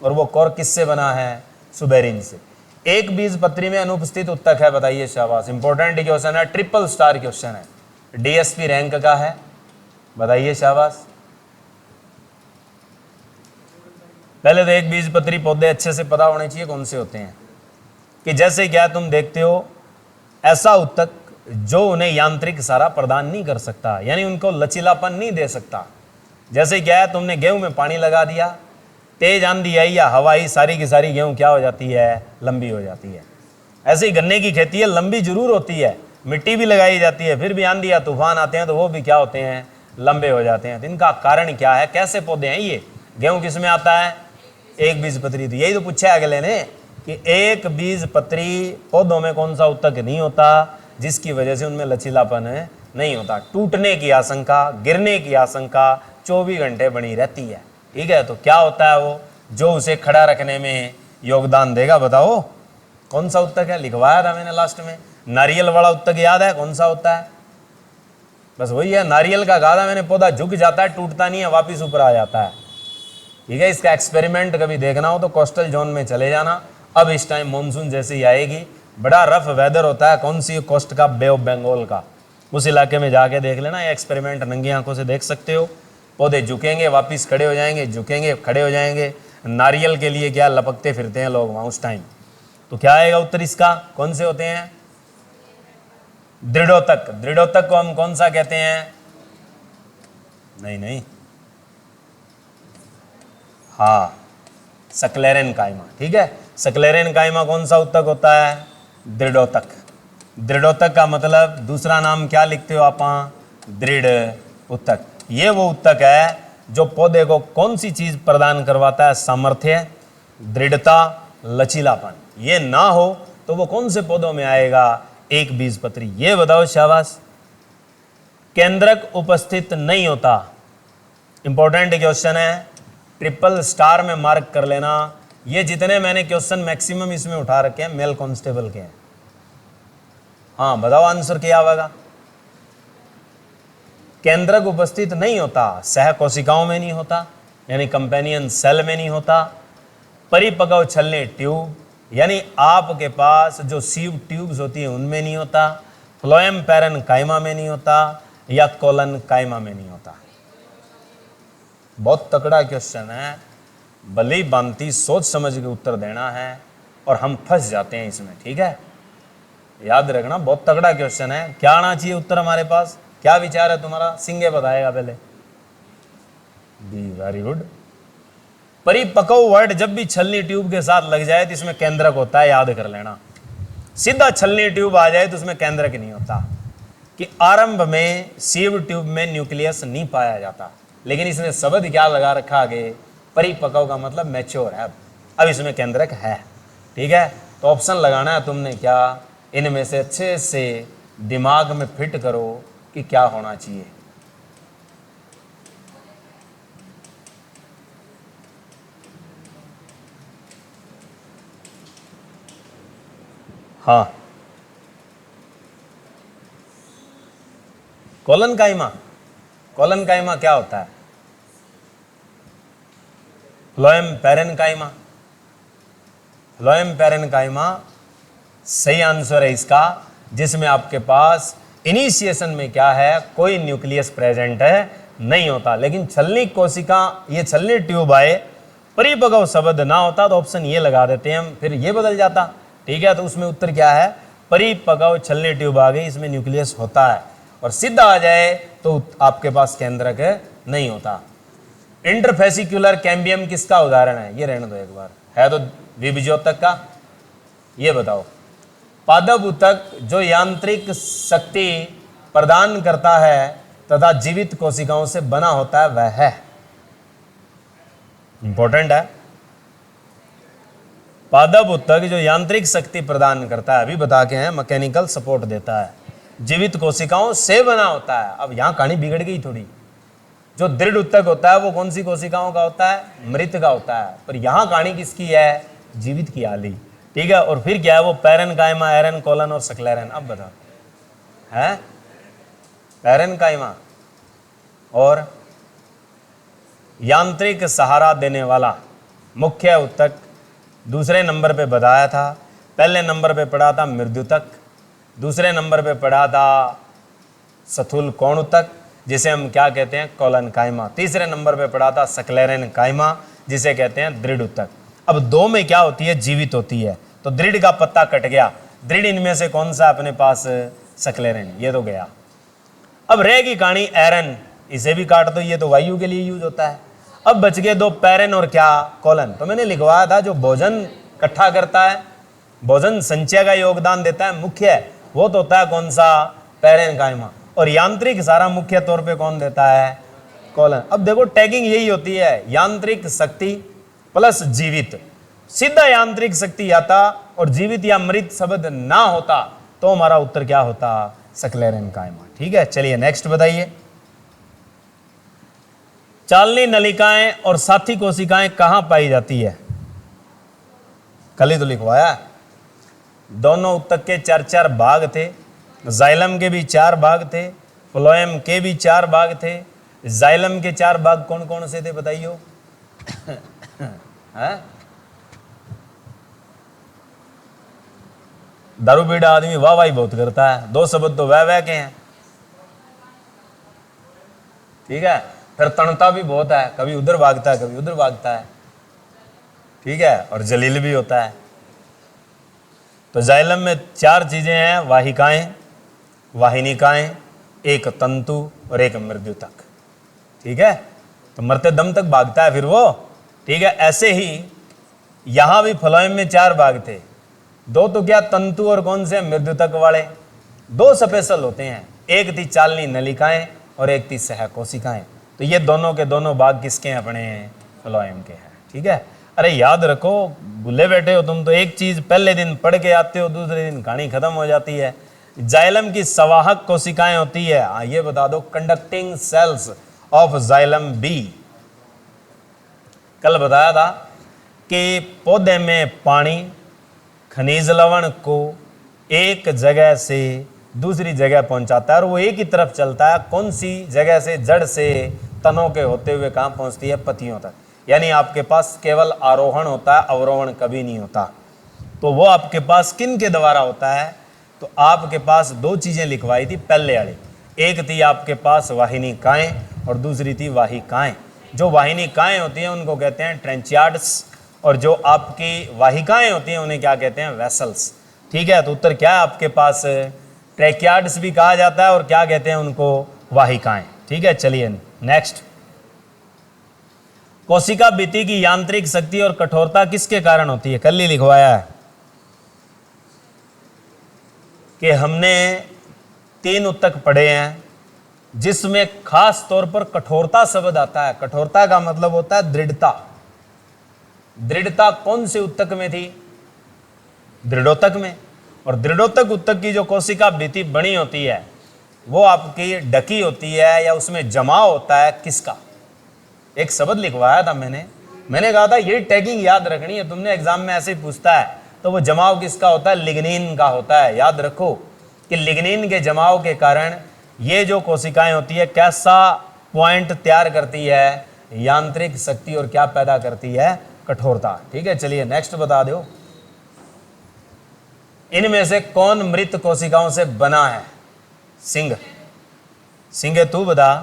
और वो कॉर्क किससे बना है? सुबेरिन से। एक बीजपत्री में अनुपस्थित उत्तक है, बताइए। शाबाश, इंपॉर्टेंट क्वेश्चन है, ट्रिपल स्टार क्वेश्चन है, डीएसपी रैंक का है, बताइए। शाबाश। पहले तो एक बीजपत्री पौधे अच्छे से पता होने चाहिए कौन से होते हैं, कि जैसे क्या तुम देखते हो ऐसा उत्तक जो उन्हें यांत्रिक सहारा प्रदान नहीं कर सकता, यानी उनको लचीलापन नहीं दे सकता। जैसे क्या है, तुमने गेहूं में पानी लगा दिया, तेज आंधी आई या हवा आई, सारी की सारी गेहूं क्या हो जाती है? लंबी हो जाती है। ऐसे ही गन्ने की खेती है, लंबी जरूर होती है, मिट्टी भी लगाई जाती है, फिर भी आंधी या तूफान आते हैं तो वो भी क्या होते हैं? लंबे हो जाते हैं। तो इनका कारण क्या है? कैसे पौधे हैं ये? गेहूं किस में आता है? एक बीजपत्री। तो यही तो पूछा है अगले ने कि एक बीजपत्री पौधों में कौन सा उत्तक नहीं होता जिसकी वजह से उनमें लचीलापन नहीं होता? टूटने की आशंका, गिरने की आशंका 24 घंटे बनी रहती है। ठीक है, तो क्या होता है वो जो उसे खड़ा रखने में योगदान देगा? बताओ कौन सा उत्तक है? लिखवाया था मैंने लास्ट में, नारियल वाला उत्तक याद है कौन सा होता है? बस वही है, नारियल का कहा था मैंने, पौधा झुक जाता है, टूटता नहीं है, वापिस ऊपर आ जाता है। ठीक है, इसका एक्सपेरिमेंट कभी देखना हो तो कोस्टल जोन में चले जाना। अब इस टाइम मानसून जैसे ही आएगी, बड़ा रफ वेदर होता है, कौन सी कोस्ट का? बे ऑफ बंगाल का। उस इलाके में जाके देख लेना, ये एक्सपेरिमेंट नंगी आंखों से देख सकते हो। पौधे झुकेंगे, वापिस खड़े हो जाएंगे, झुकेंगे, खड़े हो जाएंगे। नारियल के लिए क्या लपकते फिरते हैं लोग वहाँ उस टाइम। तो क्या आएगा उत्तर इसका? कौन से होते हैं? दृढ़ोतक। दृढ़ोतक को हम कौन सा कहते हैं? नहीं, हाँ, सक्लेरेन कायमा। ठीक है, सक्लेरेन कायमा कौन सा उत्तक होता है? दृढ़ोतक। दृढ़ोतक का मतलब दूसरा नाम क्या लिखते हो आप? दृढ़ उत्तक। ये वो उत्तक है जो पौधे को कौन सी चीज प्रदान करवाता है? सामर्थ्य, दृढ़ता, लचीलापन। ये ना हो तो वो कौन से पौधों में आएगा? एक बीजपत्री। ये बताओ। शाबाश। केंद्रक उपस्थित नहीं होता, इंपॉर्टेंट क्वेश्चन है, ट्रिपल स्टार में मार्क कर लेना। ये जितने मैंने क्वेश्चन मैक्सिमम इसमें उठा रखे हैं मेल कांस्टेबल के हैं। हाँ बताओ आंसर क्या होगा? केंद्रक उपस्थित नहीं होता, सह कोशिकाओं में नहीं होता, यानी कंपेनियन सेल में नहीं होता। परिपक्व छलनी ट्यूब, यानी आपके पास जो सीव ट्यूब्स होती हैं उनमें नहीं होता। फ्लोएम पैरन कायमा में नहीं होता, या कोलन कायमा में नहीं होता। बहुत तगड़ा क्वेश्चन है, भली भांति सोच समझ के उत्तर देना है, और हम फंस जाते हैं इसमें। ठीक है, याद रखना, बहुत तगड़ा क्वेश्चन है। क्या आना चाहिए उत्तर हमारे पास? क्या विचार है तुम्हारा? सिंगे बताएगा पहले। Be very good. परिपक्व वर्ड जब भी छलनी ट्यूब के साथ लग जाए तो इसमें केंद्रक होता है, याद कर लेना। सीधा छलनी ट्यूब आ जाए तो उसमें केंद्रक नहीं होता। कि आरंभ में सीव ट्यूब में न्यूक्लियस नहीं पाया जाता, लेकिन इसने शब्द क्या लगा रखा आगे? परिपक्व का मतलब मैच्योर है। अब इसमें केंद्रक है। ठीक है, तो ऑप्शन लगाना है तुमने क्या? इनमें से अच्छे से दिमाग में फिट करो कि क्या होना चाहिए। हाँ, कोलन काइमा। कोलन काइमा क्या होता है? Phloem parenchyma. Phloem parenchyma सही आंसर है इसका, जिसमें आपके पास इनिशिएशन में क्या है? कोई न्यूक्लियस प्रेजेंट है नहीं होता, लेकिन छलनी कोशिका, ये छलनी ट्यूब आए, परिपक्व शब्द ना होता तो ऑप्शन ये लगा देते हैं हम, फिर ये बदल जाता। ठीक है, तो उसमें उत्तर क्या है? परिपक्व छलनी ट्यूब आ गई, इसमें न्यूक्लियस होता है, और सीधा आ जाए तो आपके पास केंद्रक नहीं होता। इंटरफेसिक्युलर कैम्बियम किसका उदाहरण है? ये रहने दो एक बार, है तो द्विबीजोतक का। ये बताओ, पादप ऊतक जो यांत्रिक शक्ति प्रदान करता है तथा जीवित कोशिकाओं से बना होता है, वह है, इंपॉर्टेंट है। पादप ऊतक जो यांत्रिक शक्ति प्रदान करता है, अभी बता के हैं, मैकेनिकल सपोर्ट देता है, जीवित कोशिकाओं से बना होता है। अब यहां कहानी बिगड़ गई थोड़ी। जो दृढ़ ऊतक होता है वो कौन सी कोशिकाओं का होता है? मृत का होता है। पर यहां कहानी किसकी है? जीवित की आली, ठीक है। और फिर क्या है वो? पैरेनकाइमा, एरन, कोलन और सक्लेरन। अब बताओ, है पैरेनकाइमा और यांत्रिक सहारा देने वाला मुख्य ऊतक। दूसरे नंबर पे बताया था, पहले नंबर पे पढ़ा था मृदुतक, दूसरे नंबर पे पढ़ा था स्थूल कोण ऊतक, जिसे हम क्या कहते हैं? कोलन काइमा। तीसरे नंबर पे पढ़ा था सक्लेरन काइमा, जिसे कहते हैं दृढ़ ऊतक। अब दो में क्या होती है? जीवित होती है। तो दृढ़ का पत्ता कट गया, दृढ़ इनमें से कौन सा अपने पास? सक्लेरन, ये तो गया। अब रहेगी कहानी एरन, इसे भी काट दो, ये तो वायु के लिए यूज होता है। अब बच गए दो, पैरेन और क्या? कोलन। तो मैंने लिखवाया था जो भोजन इकट्ठा करता है, भोजन संचय का योगदान देता है मुख्य, वो तो होता है कौन सा? पैरेनकाइमा। और यांत्रिक सारा मुख्य तौर पे कौन देता है? कोलन। अब देखो टैगिंग यही होती है, यांत्रिक शक्ति प्लस जीवित। सीधा यांत्रिक शक्ति आता और जीवित या मृत शब्द ना होता तो हमारा उत्तर क्या होता? सक्लेरन काइमा, ठीक है। चलिए नेक्स्ट बताइए। चालनी नलिकाएं और साथी कोशिकाएं कहां पाई जाती है? कल ही तो लिखवाया। दोनों ऊतक के 4-4 भाग थे, जाइलम के भी 4 भाग थे, फ्लोएम के भी 4 भाग थे। जाइलम के 4 भाग कौन कौन से थे बताइयो? दारू पीड़ा आदमी वाह वाही बहुत करता है, 2 शब्द तो वह के हैं, ठीक है। फिर तणता भी बहुत है, कभी उधर भागता है कभी उधर भागता है, ठीक है। और जलील भी होता है। तो जाइलम में 4 चीजें हैं, वाहिकाएं, वाहिनिकाएं, एक तंतु और एक मृदुतक, ठीक है। तो मरते दम तक भागता है फिर वो, ठीक है। ऐसे ही यहां भी फ्लोएम में 4 भाग थे, 2 तो क्या तंतु और कौन से? मृदुतक वाले। 2 स्पेशल होते हैं, एक थी चालनी नलिकाएं और एक थी सह कोशिकाएं। तो ये दोनों के दोनों भाग किसके हैं? अपने फ्लोएम के हैं, ठीक है। अरे याद रखो, भूले बैठे हो तुम तो, एक चीज पहले दिन पढ़ के आते हो, दूसरे दिन कहानी खत्म हो जाती है। जाइलम की संवाहक कोशिकाएं होती है, ये बता दो, conducting cells of xylem be. कल बताया था कि पौधे में पानी, खनिज लवण को एक जगह से दूसरी जगह पहुंचाता है और वो एक ही तरफ चलता है। कौन सी जगह से? जड़ से तनों के होते हुए कहाँ पहुंचती है? पत्तियों तक। यानी आपके पास केवल आरोहण होता है, अवरोहण कभी नहीं होता। तो वो आपके पास किन के द्वारा होता है? तो आपके पास 2 चीजें लिखवाई थी पहले वाली, एक थी आपके पास वाहिनिकाएं और दूसरी थी वाहिकाएं। जो वाहिनिकाएं होती हैं उनको कहते हैं ट्रेंचियार्ड्स, और जो आपकी वाहिकाएं होती हैं उन्हें क्या कहते हैं? वेसल्स, ठीक है। तो उत्तर क्या है आपके पास? ट्रैकियार्ड्स भी कहा जाता है और क्या कहते हैं उनको? वाहिकाएं, ठीक है। चलिए नेक्स्ट। कोशिका भित्ति की यांत्रिक शक्ति और कठोरता किसके कारण होती है? कल ही लिखवाया है कि हमने 3 ऊतक पढ़े हैं जिसमें खास तौर पर कठोरता शब्द आता है। कठोरता का मतलब होता है दृढ़ता। दृढ़ता कौन से ऊतक में थी? दृढ़ोतक में। और दृढ़ोतक ऊतक की जो कोशिका भित्ति बनी होती है वो आपकी ढकी होती है या उसमें जमाव होता है किसका? एक शब्द लिखवाया था मैंने कहा था ये टैगिंग याद रखनी है, तुमने एग्जाम में ऐसे ही पूछता है। तो वो जमाव किसका होता है? लिग्निन का होता है। याद रखो कि लिग्निन के जमाव के कारण ये जो कोशिकाएं होती है कैसा पॉइंट तैयार करती है? यांत्रिक शक्ति, और क्या पैदा करती है? कठोरता, ठीक है। चलिए नेक्स्ट बता दो। इनमें से कौन मृत कोशिकाओं से बना है? सिंह। सिंह तू बता,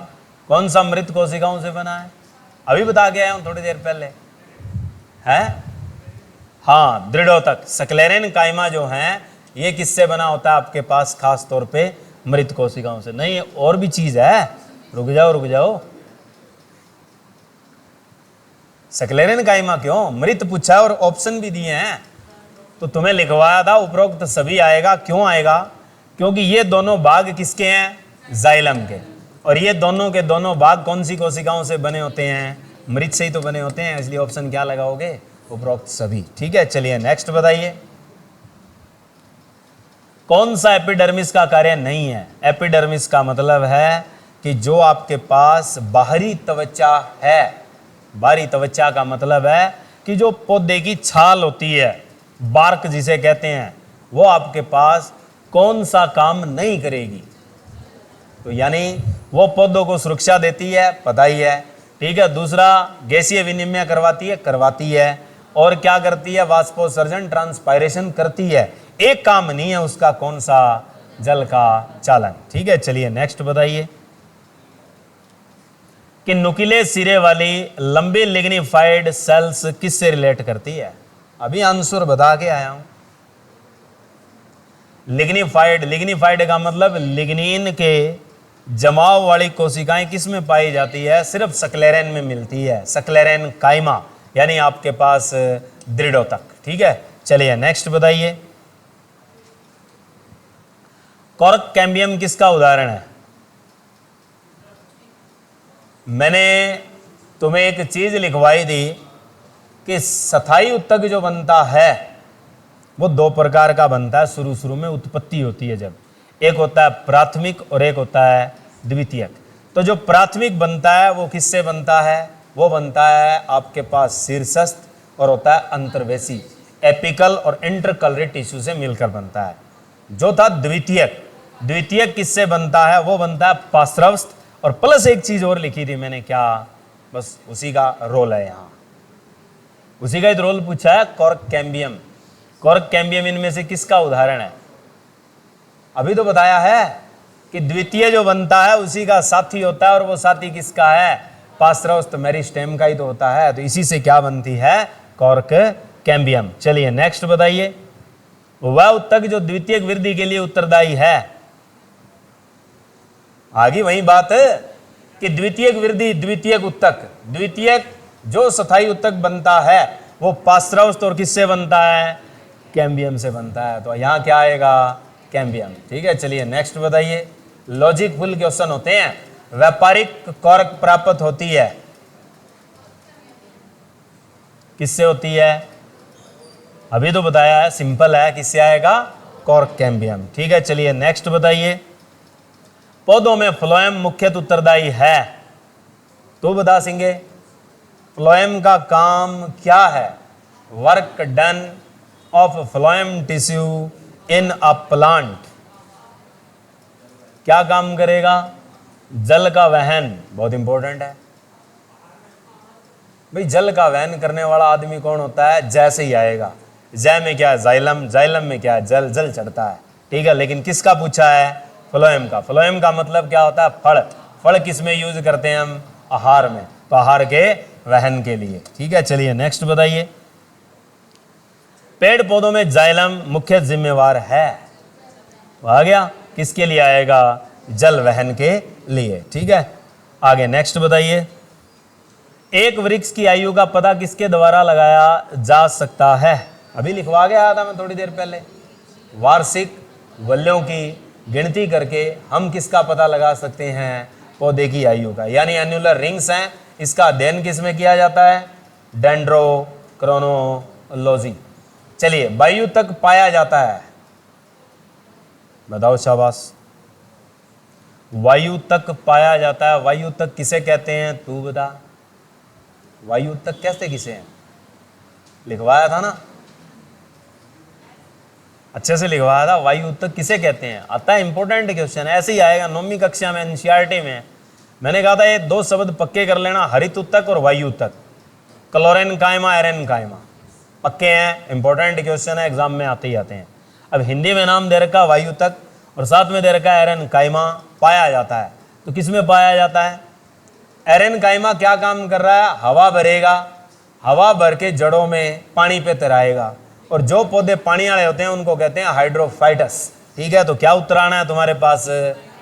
कौन सा मृत कोशिकाओं से बना है? अभी बता के आया हूं थोड़ी देर पहले, है? हाँ, दृढ़ोतक। सक्लेरन काइमा जो है ये किससे बना होता है आपके पास? खास तौर पे मृत कोशिकाओं से। नहीं, और भी चीज है, रुक जाओ। सक्लेरन काइमा क्यों? मृत पूछा है और ऑप्शन भी दिए हैं, तो तुम्हें लिखवाया था उपरोक्त सभी आएगा। क्यों आएगा? क्योंकि ये दोनों भाग किसके हैं? जाइलम के। और ये दोनों के दोनों भाग कौन सी कोशिकाओं से बने होते हैं? मृत से ही तो बने होते हैं, इसलिए ऑप्शन क्या लगाओगे? उपरोक्त सभी। ठीक है, चलिए नेक्स्ट बताइए। कौन सा एपिडर्मिस का कार्य नहीं है? एपिडर्मिस का मतलब है कि जो आपके पास बाहरी त्वचा है। बाहरी त्वचा का मतलब है कि जो पौधे की छाल होती है, बार्क जिसे कहते हैं, वो आपके पास कौन सा काम नहीं करेगी? तो यानी वो पौधों को सुरक्षा देती है, पता ही है। ठीक है, दूसरा गैसीय विनिमय करवाती है। और क्या करती है? वाष्पोत्सर्जन, ट्रांसपायरेशन करती है। एक काम नहीं है उसका, कौन सा? जल का चालन। ठीक है, चलिए नेक्स्ट बताइए कि नुकीले सिरे वाली लंबी लिग्निफाइड सेल्स किससे रिलेट करती है? अभी आंसर बता के आया हूं। लिग्निफाइड का मतलब लिग्निन के जमाव वाली कोशिकाएं किस में पाई जाती है? सिर्फ सक्लेरेन में मिलती है, सक्लेरेन काइमा, यानी आपके पास दृढ़ोतक। ठीक है, चलिए नेक्स्ट बताइए। कॉर्क कैम्बियम किसका उदाहरण है? मैंने तुम्हें एक चीज लिखवाई थी कि स्थायी उत्तक जो बनता है वो दो प्रकार का बनता है। शुरू में उत्पत्ति होती है जब, एक होता है प्राथमिक और एक होता है द्वितीयक। तो जो प्राथमिक बनता है वो किससे बनता है? वो बनता है आपके पास शीर्षस्थ और होता है अंतर्वेशी, एपिकल और इंटरकलरी टिश्यू से मिलकर बनता है। जो था द्वितीयक किससे बनता है? वो बनता है पार्श्वस्थ। और प्लस एक चीज और लिखी थी मैंने, क्या? बस उसी का रोल है यहाँ, उसी का ही रोल पूछा है। कॉर्क कैम्बियम इनमें से किसका उदाहरण है? अभी तो बताया है कि द्वितीय जो बनता है उसी का साथी होता है, और वो साथी किसका है? पार्श्वस्थ मेरिस्टेम का ही तो होता है। तो इसी से क्या बनती है? Cork cambium. चलिए नेक्स्ट बताइए। वह उत्तक जो द्वितीयक वृद्धि के लिए उत्तरदायी है। आगे वही बात है कि द्वितीयक वृद्धि, द्वितीयक जो स्थायी उत्तक बनता है वो पार्श्वस्थ और किससे बनता है? कैम्बियम से बनता है। तो यहां क्या आएगा? कैम्बियम। ठीक है, चलिए नेक्स्ट बताइए। लॉजिकफुल क्वेश्चन होते हैं। व्यापारिक कॉर्क प्राप्त होती है किससे होती है? अभी तो बताया है, सिंपल है, किससे आएगा? Cork cambium. ठीक है, चलिए नेक्स्ट बताइए। पौधों में फ्लोएम मुख्यतः उत्तरदायी है, तो बता सिंगे फ्लोएम का काम क्या है? Work done of phloem tissue in a plant. क्या काम करेगा? जल का वहन। बहुत इंपॉर्टेंट है भाई, जल का वहन करने वाला आदमी कौन होता है? जैसे ही आएगा। जय में क्या है? जाइलम में क्या है? जल चढ़ता है। ठीक है, लेकिन किसका पूछा है? फ्लोएम का। फ्लोएम का मतलब क्या होता है? फल किस में यूज करते हैं हम? आहार में। तो आहार के वहन के लिए। ठीक है, चलिए नेक्स्ट बताइए। पेड़ पौधों में जाइलम मुख्य जिम्मेवार है, आ गया। किसके लिए आएगा? जल वहन के लिए। ठीक है, आगे नेक्स्ट बताइए। एक वृक्ष की आयु का पता किसके द्वारा लगाया जा सकता है? अभी लिखवा के आया था मैं थोड़ी देर पहले। वार्षिक वल्यों की गिनती करके हम किसका पता लगा सकते हैं? पौधे की आयु का। यानी एन्युलर रिंग्स हैं, इसका अध्ययन किस में किया जाता है? डेंड्रोक्रोनोलॉजी। चलिए, वायु तक पाया जाता है, बताओ शाबाश। वायु तक पाया जाता है, वायु तक किसे कहते हैं? तू बता। वायु तक कैसे किसे हैं? लिखवाया था ना, अच्छे से लिखवाया था। वायु तक किसे कहते हैं? आता है, इंपॉर्टेंट क्वेश्चन ऐसे ही आएगा 9वीं कक्षा में, एनसीईआरटी में। मैंने कहा था ये दो शब्द पक्के कर लेना, हरित उत्तक और वायु तक। क्लोरेन कायमा, एरेन कायमा, पक्के हैं, इंपॉर्टेंट क्वेश्चन है, एग्जाम में आते ही आते हैं। अब हिंदी में नाम दे रखा वायु तक और साथ में दे रखा है एरेन कायमा, पाया जाता है। तो किस में पाया जाता है? एरेन कायमा क्या काम कर रहा है? हवा भरेगा, हवा भर के जड़ों में पानी पे तैराएगा और जो पौधे पानी वाले होते हैं उनको कहते हैं हाइड्रोफाइटस। ठीक है, तो क्या उत्तर आना है तुम्हारे पास?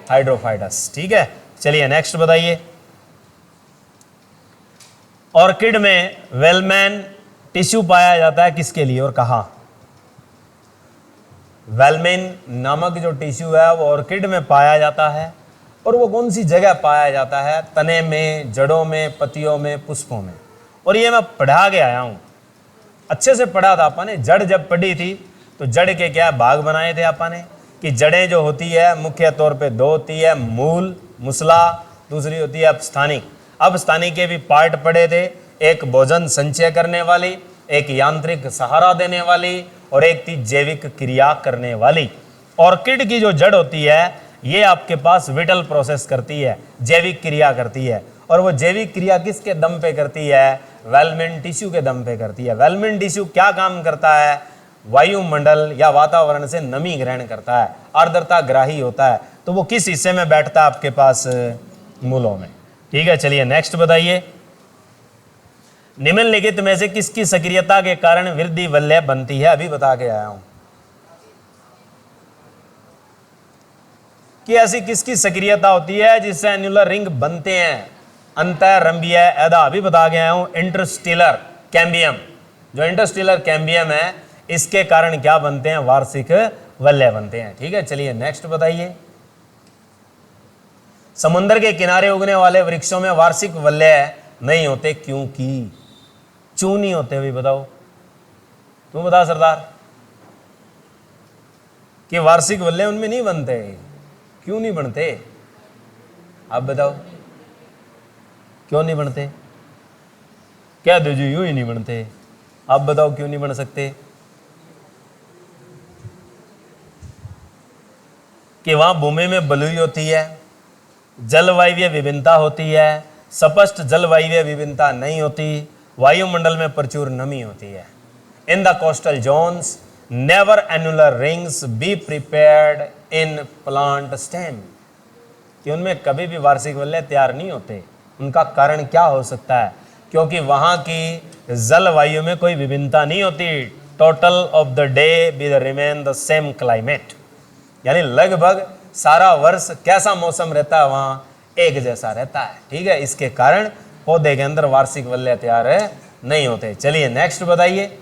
हाइड्रोफाइटस। ठीक है, चलिए नेक्स्ट बताइए। ऑर्किड में वेलमैन टिश्यू पाया जाता है किसके लिए और कहां? वेलमेन नामक जो टिश्यू है वो ऑर्किड में पाया जाता है, और वो कौन सी जगह पाया जाता है? तने में, जड़ों में, पत्तियों में, पुष्पों में। और ये मैं पढ़ा के आया हूँ, अच्छे से पढ़ा था अपन ने। जड़ जब पढ़ी थी तो जड़ के क्या भाग बनाए थे अपन ने कि जड़ें जो होती है मुख्य तौर पे दो होती है, मूल, मुसला, दूसरी होती है अपस्थानिक। अपस्थानिक के भी पार्ट पढ़े थे, एक भोजन संचय करने वाली, एक यांत्रिक सहारा देने वाली, और एक थी जैविक क्रिया करने वाली। ऑर्किड की जो जड़ होती है ये आपके पास विटल प्रोसेस करती है, जैविक क्रिया करती है, और वो जैविक क्रिया किसके दम पे करती है? वेलमेन टिश्यू के दम पे करती है। वेलमेन टिश्यू क्या काम करता है? वायुमंडल या वातावरण से नमी ग्रहण करता है, आर्द्रता ग्राही होता है। तो वो किस हिस्से में बैठता है आपके पास? मूलों में। ठीक है, चलिए नेक्स्ट बताइए। निम्नलिखित में से किसकी सक्रियता के कारण वृद्धि वलय बनती है? अभी बता के आया हूं कि ऐसी किसकी सक्रियता होती है जिससे एन्युलर रिंग बनते हैं? अंतःरंभीय ऐदा, अभी बता के आया हूं। इंटरस्टेलर कैम्बियम, जो इंटरस्टेलर कैम्बियम है इसके कारण क्या बनते हैं? वार्षिक वलय बनते हैं। ठीक है, चलिए नेक्स्ट बताइए। समुद्र के किनारे उगने वाले वृक्षों में वार्षिक वलय नहीं होते, क्योंकि? क्यों नहीं होते भी बताओ, तुम बता सरदार, कि वार्षिक वलय उनमें नहीं बनते, क्यों नहीं बनते? आप बताओ क्यों नहीं बनते? क्या दो जी यूं ही नहीं बनते, आप बताओ क्यों नहीं बन सकते? कि वहां भूमि में बलुई होती है, जलवायु विभिन्नता होती है, स्पष्ट जलवायु विभिन्नता नहीं होती, वायुमंडल में प्रचुर नमी होती है। In the coastal zones never annular rings be prepared in plant stem, कि उनमें कभी भी वार्षिक वलय तैयार नहीं होते। उनका कारण क्या हो सकता है? क्योंकि वहां की जलवायु में कोई विभिन्नता नहीं होती। Total of the day be remain the same climate, यानी लगभग सारा वर्ष कैसा मौसम रहता है वहां? एक जैसा रहता है। ठीक है, इसके कारण पौधे के अंदर वार्षिक वलय तैयार नहीं होते। चलिए नेक्स्ट बताइए।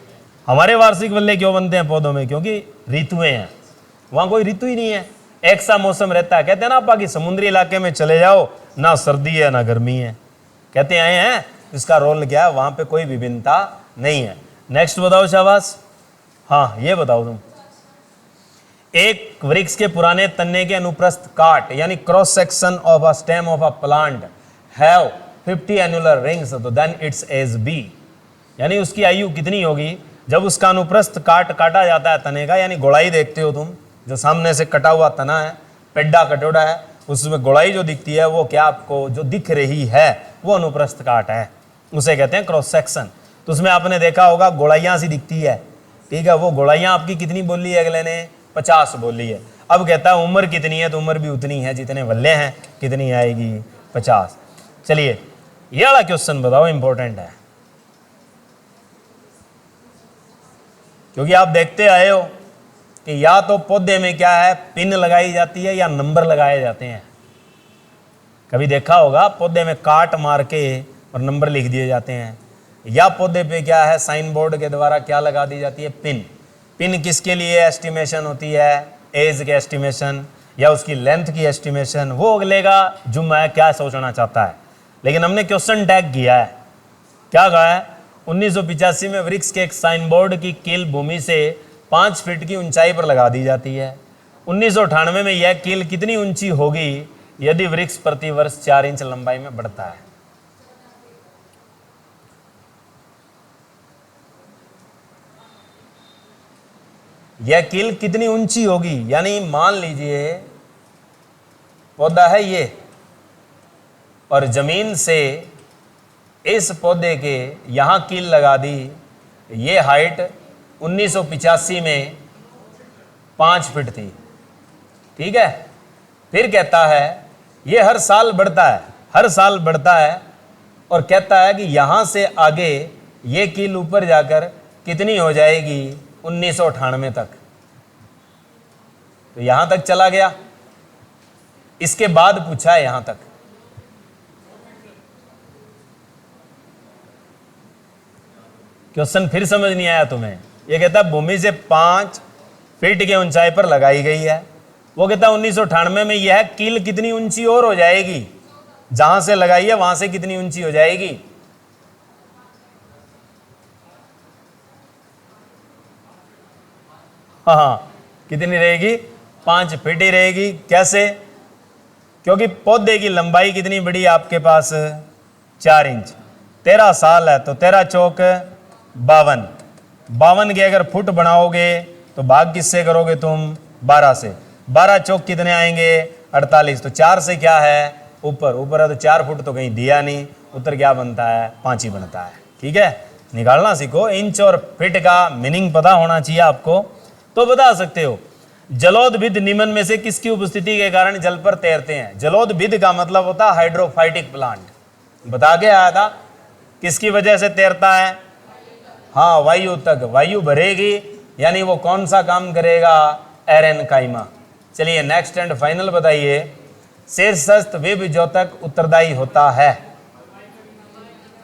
हमारे वार्षिक वलय क्यों बनते हैं पौधों में? क्योंकि ऋतुएं हैं, वहां कोई ऋतु ही नहीं है, एक सा मौसम रहता है। कहते हैं ना आपा कि समुद्री इलाके में चले जाओ, ना सर्दी है ना गर्मी है, कहते आए हैं। इसका रोल क्या है? वहां पे कोई विभिन्नता नहीं है। नेक्स्ट बताओ शाबाश। हाँ, ये बताओ तुम। एक वृक्ष के पुराने तन्ने के अनुप्रस्थ काट यानी cross section of a stem of a plant have 50 annular rings, तो देन इट्स एज बी, यानी उसकी आयु कितनी होगी? जब उसका अनुप्रस्थ काटा जाता है तने का, यानी गोलाई देखते हो तुम, जो सामने से कटा हुआ तना है, पेड्डा कटोरा है, उसमें गोलाई जो दिखती है वो क्या आपको जो दिख रही है वो अनुप्रस्थ काट है, उसे कहते हैं क्रॉस सेक्शन। तो उसमें आपने देखा होगा गोलाइयाँ सी दिखती है। ठीक है, वो गोलाइयाँ आपकी कितनी बोली है? अगले ने 50 बोली है। अब कहता है उम्र कितनी है? तो उम्र भी उतनी है जितने वल्ले हैं, कितनी आएगी? 50। चलिए ये वाला क्वेश्चन बताओ, इंपॉर्टेंट है, क्योंकि आप देखते आए हो कि या तो पौधे में क्या है, पिन लगाई जाती है या नंबर लगाए जाते हैं। कभी देखा होगा पौधे में काट मार के और नंबर लिख दिए जाते हैं, या पौधे पे क्या है, साइन बोर्ड के द्वारा क्या लगा दी जाती है? पिन। पिन किसके लिए एस्टिमेशन होती है? एज के एस्टिमेशन या उसकी लेंथ की एस्टिमेशन। वो अगले का जुम्मा है, क्या सोचना चाहता है। लेकिन हमने क्वेश्चन टैग किया है, क्या कहा है? 1985 में वृक्ष के एक साइन बोर्ड की कील भूमि से 5 फीट की ऊंचाई पर लगा दी जाती है। 1998 में यह कील कितनी ऊंची होगी यदि वृक्ष प्रति वर्ष 4 इंच लंबाई में बढ़ता है? यह कील कितनी ऊंची होगी? यानी मान लीजिए पौधा है ये, और जमीन से इस पौधे के यहां कील लगा दी, ये हाइट 1985 में 5 फीट थी। ठीक है, फिर कहता है ये हर साल बढ़ता है, हर साल बढ़ता है, और कहता है कि यहां से आगे ये कील ऊपर जाकर कितनी हो जाएगी? 1998 तक, तो यहां तक चला गया। इसके बाद पूछा है यहां तक, क्वेश्चन फिर समझ नहीं आया तुम्हें। ये कहता है भूमि से 5 फीट की ऊंचाई पर लगाई गई है। वो कहता है 1998 में यह कील कितनी ऊंची और हो जाएगी, जहां से लगाई है वहां से कितनी ऊंची हो जाएगी। हाँ, कितनी रहेगी? 5 फीट ही रहेगी। कैसे? क्योंकि पौधे की लंबाई कितनी बड़ी है आपके पास? 4 इंच। 13 साल है तो 13 चौक 52। 52 के अगर फुट बनाओगे तो भाग किससे करोगे तुम? 12 से। 12 चौक कितने आएंगे? 48। तो 4 से क्या है? ऊपर। ऊपर है तो 4 फुट तो कहीं दिया नहीं, उत्तर क्या बनता है? 5 ही बनता है। ठीक है, निकालना सीखो। इंच और फीट का मीनिंग पता होना चाहिए आपको, तो बता सकते हो। जलोदभिद निम्न में से किसकी उपस्थिति के कारण जल पर तैरते हैं? जलोदभिद का मतलब होता है हाइड्रोफाइटिक प्लांट। बता के आया था, किसकी वजह से तैरता है? हाँ, वायु तक। वायु भरेगी यानी वो कौन सा काम करेगा? एरेनकाइमा। चलिए नेक्स्ट एंड फाइनल बताइए, शीर्षस्थ विभजोतक उत्तरदायी होता है।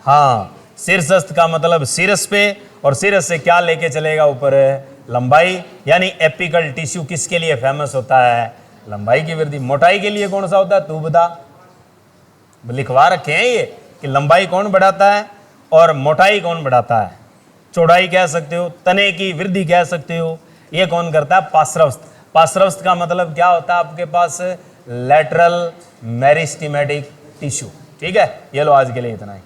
हाँ, शीर्षस्थ का मतलब शीर्ष पे, और शीर्ष से क्या लेके चलेगा ऊपर? लंबाई। यानी एपिकल टिश्यू किसके लिए फेमस होता है? लंबाई की वृद्धि। मोटाई के लिए कौन सा होता है? तू बता। लिखवा रखे हैं ये कि लंबाई कौन बढ़ाता है और मोटाई कौन बढ़ाता है। चौड़ाई कह सकते हो, तने की वृद्धि कह सकते हो। ये कौन करता है? पार्श्वस्थ। पार्श्वस्थ का मतलब क्या होता है आपके पास? Lateral meristematic tissue. ठीक है, ये लो आज के लिए इतना ही।